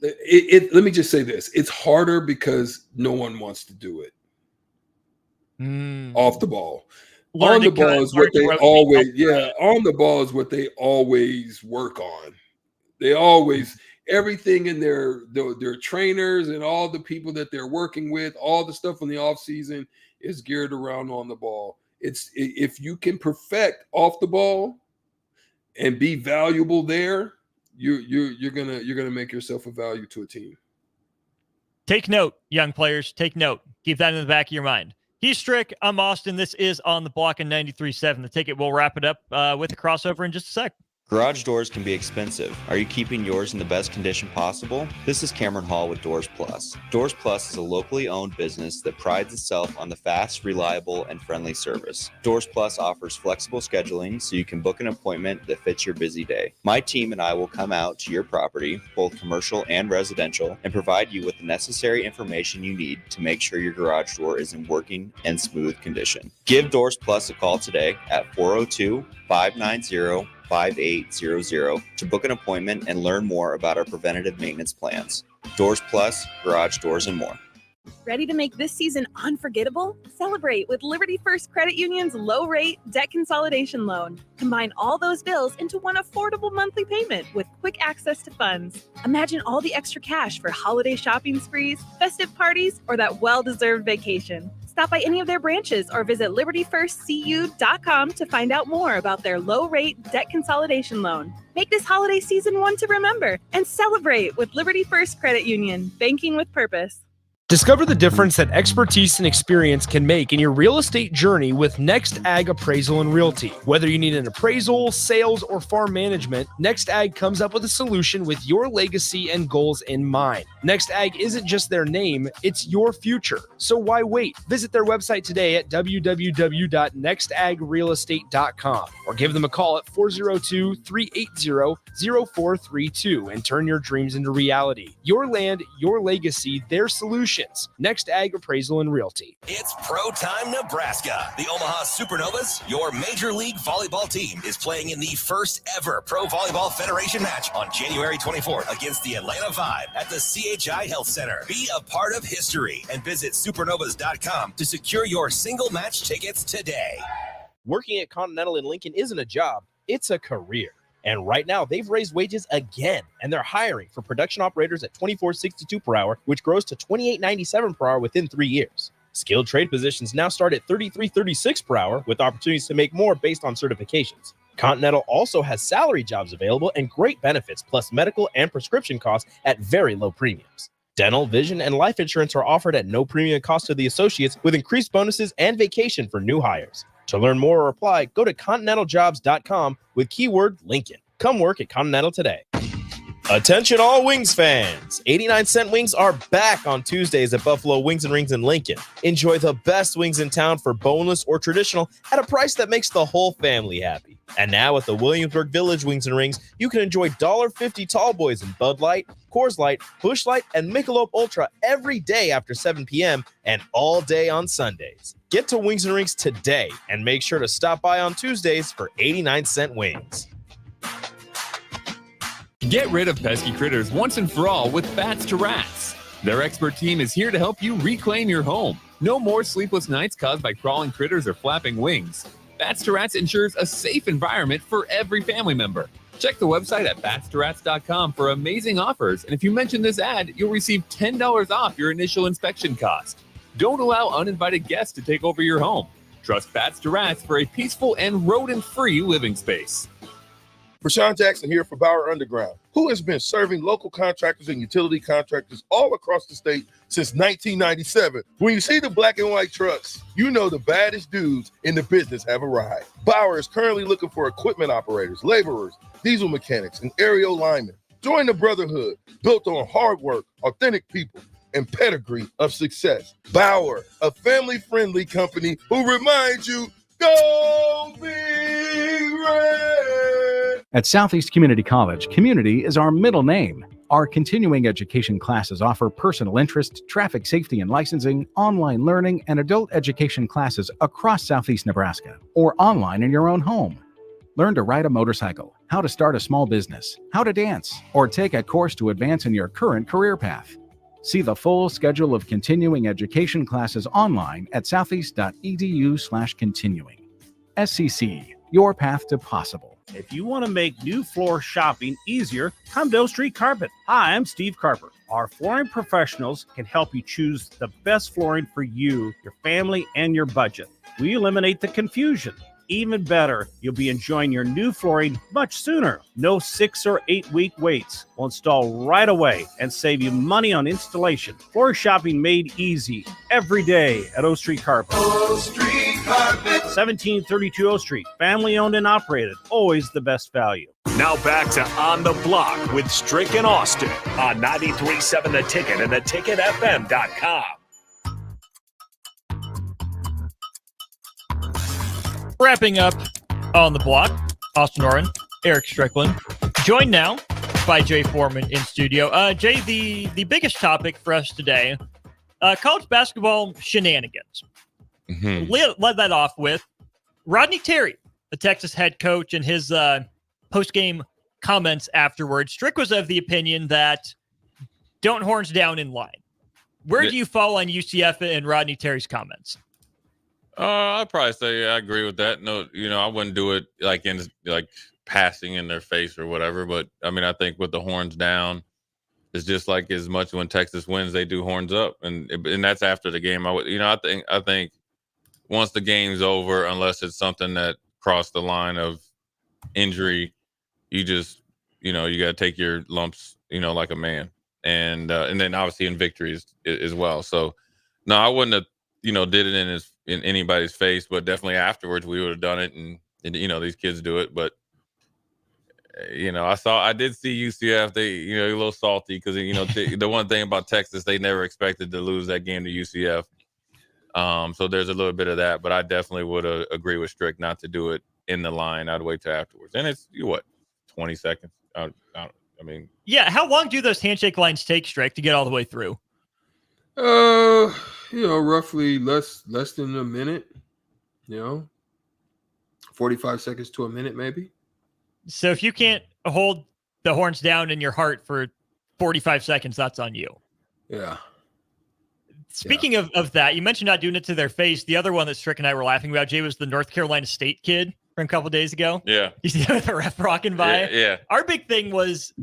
Let me just say this. It's harder because no one wants to do it. Off the ball. On the ball is what they always, on the ball is what they always work on. They always, everything in their trainers and all the people that they're working with, all the stuff in the off season is geared around on the ball. If you can perfect off the ball and be valuable there, you're gonna make yourself a value to a team. Take note, young players. Take note. Keep that in the back of your mind. He's Strick. I'm Austin. This is On the Block in 93.7. The Ticket. We'll wrap it up with a crossover in just a sec. Garage doors can be expensive. Are you keeping yours in the best condition possible? This is Cameron Hall with Doors Plus. Doors Plus is a locally owned business that prides itself on the fast, reliable, and friendly service. Doors Plus offers flexible scheduling so you can book an appointment that fits your busy day. My team and I will come out to your property, both commercial and residential, and provide you with the necessary information you need to make sure your garage door is in working and smooth condition. Give Doors Plus a call today at 402-590-5800 to book an appointment and learn more about our preventative maintenance plans. Doors Plus, garage doors, and more. Ready to make this season unforgettable? Celebrate with Liberty First Credit Union's low-rate debt consolidation loan. Combine all those bills into one affordable monthly payment with quick access to funds. Imagine all the extra cash for holiday shopping sprees, festive parties, or that well-deserved vacation. Stop by any of their branches or visit libertyfirstcu.com to find out more about their low-rate debt consolidation loan. Make this holiday season one to remember and celebrate with Liberty First Credit Union, banking with purpose. Discover the difference that expertise and experience can make in your real estate journey with Next Ag Appraisal and Realty. Whether you need an appraisal, sales, or farm management, Next Ag comes up with a solution with your legacy and goals in mind. Next Ag isn't just their name, it's your future. So why wait? Visit their website today at www.nextagrealestate.com or give them a call at 402-380-0432 and turn your dreams into reality. Your land, your legacy, their solution. locations. Next Ag Appraisal and Realty. It's Pro Time Nebraska. The Omaha Supernovas, your Major League Volleyball team, is playing in the first ever Pro Volleyball Federation match on January 24th against the Atlanta Vibe at the CHI Health Center. Be a part of history and visit supernovas.com to secure your single match tickets today. Working at Continental in Lincoln isn't a job, it's a career. And right now, they've raised wages again, and they're hiring for production operators at $24.62 per hour, which grows to $28.97 per hour within 3 years. Skilled trade positions now start at $33.36 per hour, with opportunities to make more based on certifications. Continental also has salary jobs available and great benefits, plus medical and prescription costs at very low premiums. Dental, vision, and life insurance are offered at no premium cost to the associates, with increased bonuses and vacation for new hires. To learn more or apply, go to continentaljobs.com with keyword Lincoln. Come work at Continental today. Attention all Wings fans. 89-cent wings are back on Tuesdays at Buffalo Wings and Rings in Lincoln. Enjoy the best wings in town for boneless or traditional at a price that makes the whole family happy. And now at the Williamsburg Village Wings and Rings, you can enjoy $1.50 tall boys in Bud Light, Coors Light, Busch Light, and Michelob Ultra every day after 7 p.m. and all day on Sundays. Get to Wings and Rings today and make sure to stop by on Tuesdays for 89-cent wings. Get rid of pesky critters once and for all with Bats to Rats. Their expert team is here to help you reclaim your home. No more sleepless nights caused by crawling critters or flapping wings. Bats to Rats ensures a safe environment for every family member. Check the website at batstoRats.com for amazing offers, and if you mention this ad, you'll receive $10 off your initial inspection cost. Don't allow uninvited guests to take over your home. Trust Bats to Rats for a peaceful and rodent-free living space. Rashawn Jackson here for Bauer Underground, who has been serving local contractors and utility contractors all across the state since 1997. When you see the black and white trucks, you know the baddest dudes in the business have arrived. Bauer is currently looking for equipment operators, laborers, diesel mechanics, and aerial linemen. Join the brotherhood built on hard work, authentic people, and pedigree of success. Bauer, a family-friendly company who reminds you, go Big Red! At Southeast Community College, community is our middle name. Our continuing education classes offer personal interest, traffic safety and licensing, online learning, and adult education classes across Southeast Nebraska, or online in your own home. Learn to ride a motorcycle, how to start a small business, how to dance, or take a course to advance in your current career path. See the full schedule of continuing education classes online at southeast.edu/continuing. SCC, your path to possible. If you want to make new floor shopping easier, come to O Street Carpet. Hi, I'm Steve Carper. Our flooring professionals can help you choose the best flooring for you, your family, and your budget. We eliminate the confusion. Even better, you'll be enjoying your new flooring much sooner. No 6 or 8 week waits. We'll install right away and save you money on installation. Floor shopping made easy every day at O Street Carpet. O Street Carpet. 1732 O Street. Family owned and operated. Always the best value. Now back to On the Block with Strick and Austin on 93.7 The Ticket and theticketfm.com. Wrapping up On the Block, Austin Oren, Erick Strickland, joined now by Jay Foreman in studio. Jay, the biggest topic for us today, college basketball shenanigans. Led that off with Rodney Terry, the Texas head coach, and his post-game comments afterwards. Strick was of the opinion that don't horns down in line. Where do you fall on UCF and Rodney Terry's comments? I'd probably say I agree with that. No, I wouldn't do it like passing in their face or whatever. But I mean, I think with the horns down, it's just like as much when Texas wins, they do horns up, and that's after the game. I think once the game's over, unless it's something that crossed the line of injury, you just you got to take your lumps, like a man, and then obviously in victories as well. So no, I wouldn't have did it in anybody's face, but definitely afterwards we would have done it, and these kids do it. But I did see UCF, they a little salty because the one thing about Texas, they never expected to lose that game to UCF. So there's a little bit of that, but I definitely would agree with Strick not to do it in the line. I'd wait till afterwards, and it's 20 seconds. Yeah, how long do those handshake lines take, Strick, to get all the way through? Roughly less than a minute. 45 seconds to a minute, maybe. So if you can't hold the horns down in your heart for 45 seconds, that's on you. Yeah. Speaking of that, you mentioned not doing it to their face. The other one that Strick and I were laughing about, Jay, was the North Carolina State kid from a couple days ago. Yeah. You see the ref rocking by? Yeah. Our big thing was,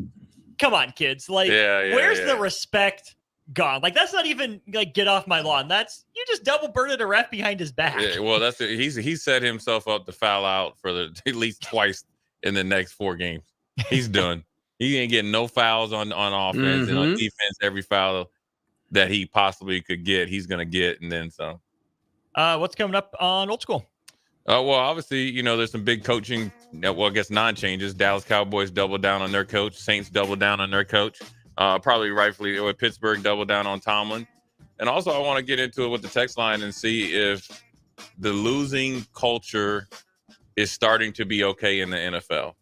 come on, kids. Like, where's the respect gone? Like, that's not even like get off my lawn. That's you just double birded a ref behind his back. Yeah, well, that's it. He set himself up to foul out for at least twice in the next 4 games. He's done. He ain't getting no fouls on offense and on defense. Every foul that he possibly could get, he's gonna get, and then some. What's coming up on Old School? Well, obviously, there's some big coaching. Well, I guess non-changes. Dallas Cowboys double down on their coach. Saints double down on their coach. Probably rightfully, with Pittsburgh double down on Tomlin. And also, I want to get into it with the text line and see if the losing culture is starting to be okay in the NFL.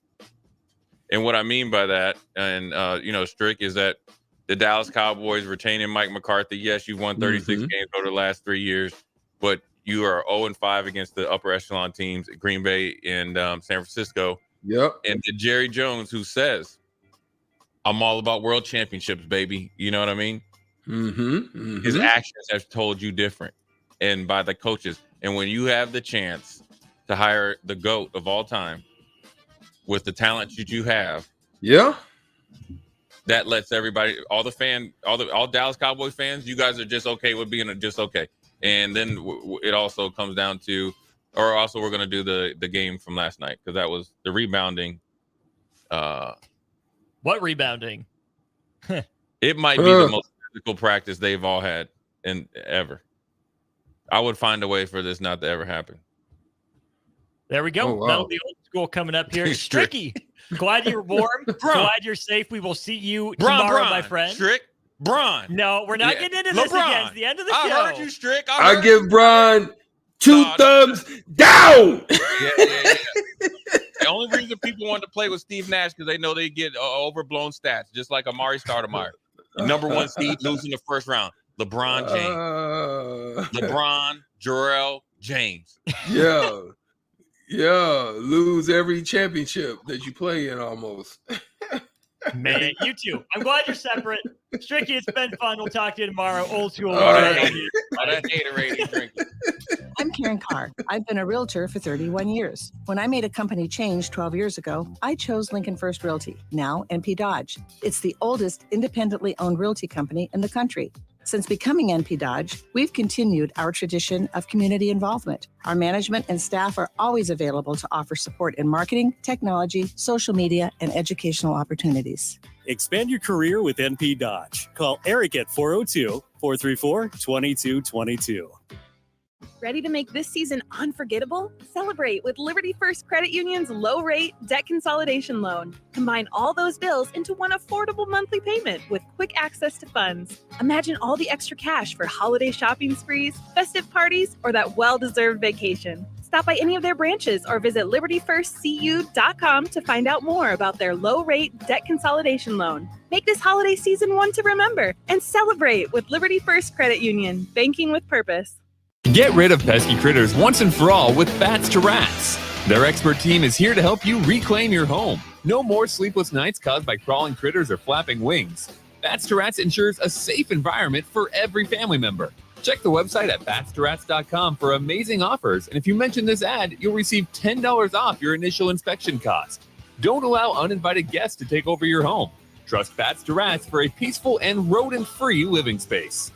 And what I mean by that, and Strick, is that the Dallas Cowboys retaining Mike McCarthy. Yes, you've won 36 games over the last 3 years, but you are 0-5 against the upper echelon teams, Green Bay and San Francisco. Yep. And the Jerry Jones, who says, "I'm all about world championships, baby." You know what I mean? His actions have told you different, and by the coaches. And when you have the chance to hire the GOAT of all time with the talent that you have, that lets everybody, all Dallas Cowboys fans, you guys are just okay with being just okay. And then it also comes down to, or also we're going to do the game from last night, because that was the rebounding. What rebounding? It might be the most physical practice they've all had ever. I would find a way for this not to ever happen. There we go. Oh, wow. That'll be Old School coming up here. Stricky, glad you were warm. Glad you're safe. We will see you tomorrow, my friend. Strick, Bron. No, we're not getting into this again. It's the end of the show. I heard you, Strick. I give Bron 2 thumbs down. The only reason people wanted to play with Steve Nash because they know they get overblown stats, just like Amari Stoudemire. Number 1 seed, losing the first round. LeBron James. LeBron, Jarrell, James. Lose every championship that you play in almost. Man, you too. I'm glad you're separate. Stricky, it's been fun. We'll talk to you tomorrow. Old School. All right. That Gatorade he's drinking. I'm Karen Carr. I've been a realtor for 31 years. When I made a company change 12 years ago, I chose Lincoln First Realty, now NP Dodge. It's the oldest independently owned realty company in the country. Since becoming NP Dodge, we've continued our tradition of community involvement. Our management and staff are always available to offer support in marketing, technology, social media, and educational opportunities. Expand your career with NP Dodge. Call Eric at 402-434-2222. Ready to make this season unforgettable? Celebrate with Liberty First Credit Union's low-rate debt consolidation loan. Combine all those bills into one affordable monthly payment with quick access to funds. Imagine all the extra cash for holiday shopping sprees, festive parties, or that well-deserved vacation. Stop by any of their branches or visit libertyfirstcu.com to find out more about their low-rate debt consolidation loan. Make this holiday season one to remember and celebrate with Liberty First Credit Union, banking with purpose. Get rid of pesky critters once and for all with Bats to Rats. Their expert team is here to help you reclaim your home. No more sleepless nights caused by crawling critters or flapping wings. Bats to Rats ensures a safe environment for every family member. Check the website at batstoRats.com for amazing offers, and if you mention this ad, you'll receive $10 off your initial inspection cost. Don't allow uninvited guests to take over your home. Trust Bats to Rats for a peaceful and rodent-free living space.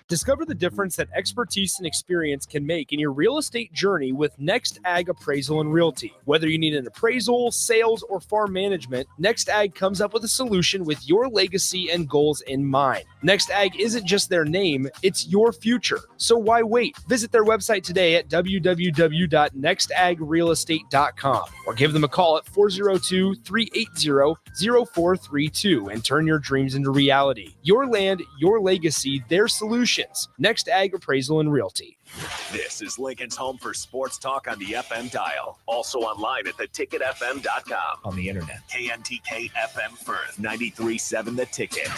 Discover the difference that expertise and experience can make in your real estate journey with Next Ag Appraisal and Realty. Whether you need an appraisal, sales, or farm management, Next Ag comes up with a solution with your legacy and goals in mind. Next Ag isn't just their name, it's your future. So why wait? Visit their website today at www.nextagrealestate.com or give them a call at 402-380-0432 and turn your dreams into reality. Your land, your legacy, their solution. Next Ag Appraisal and Realty. This is Lincoln's home for sports talk on the FM dial. Also online at theticketfm.com. On the internet. KNTK FM Firth, 93.7 The Ticket.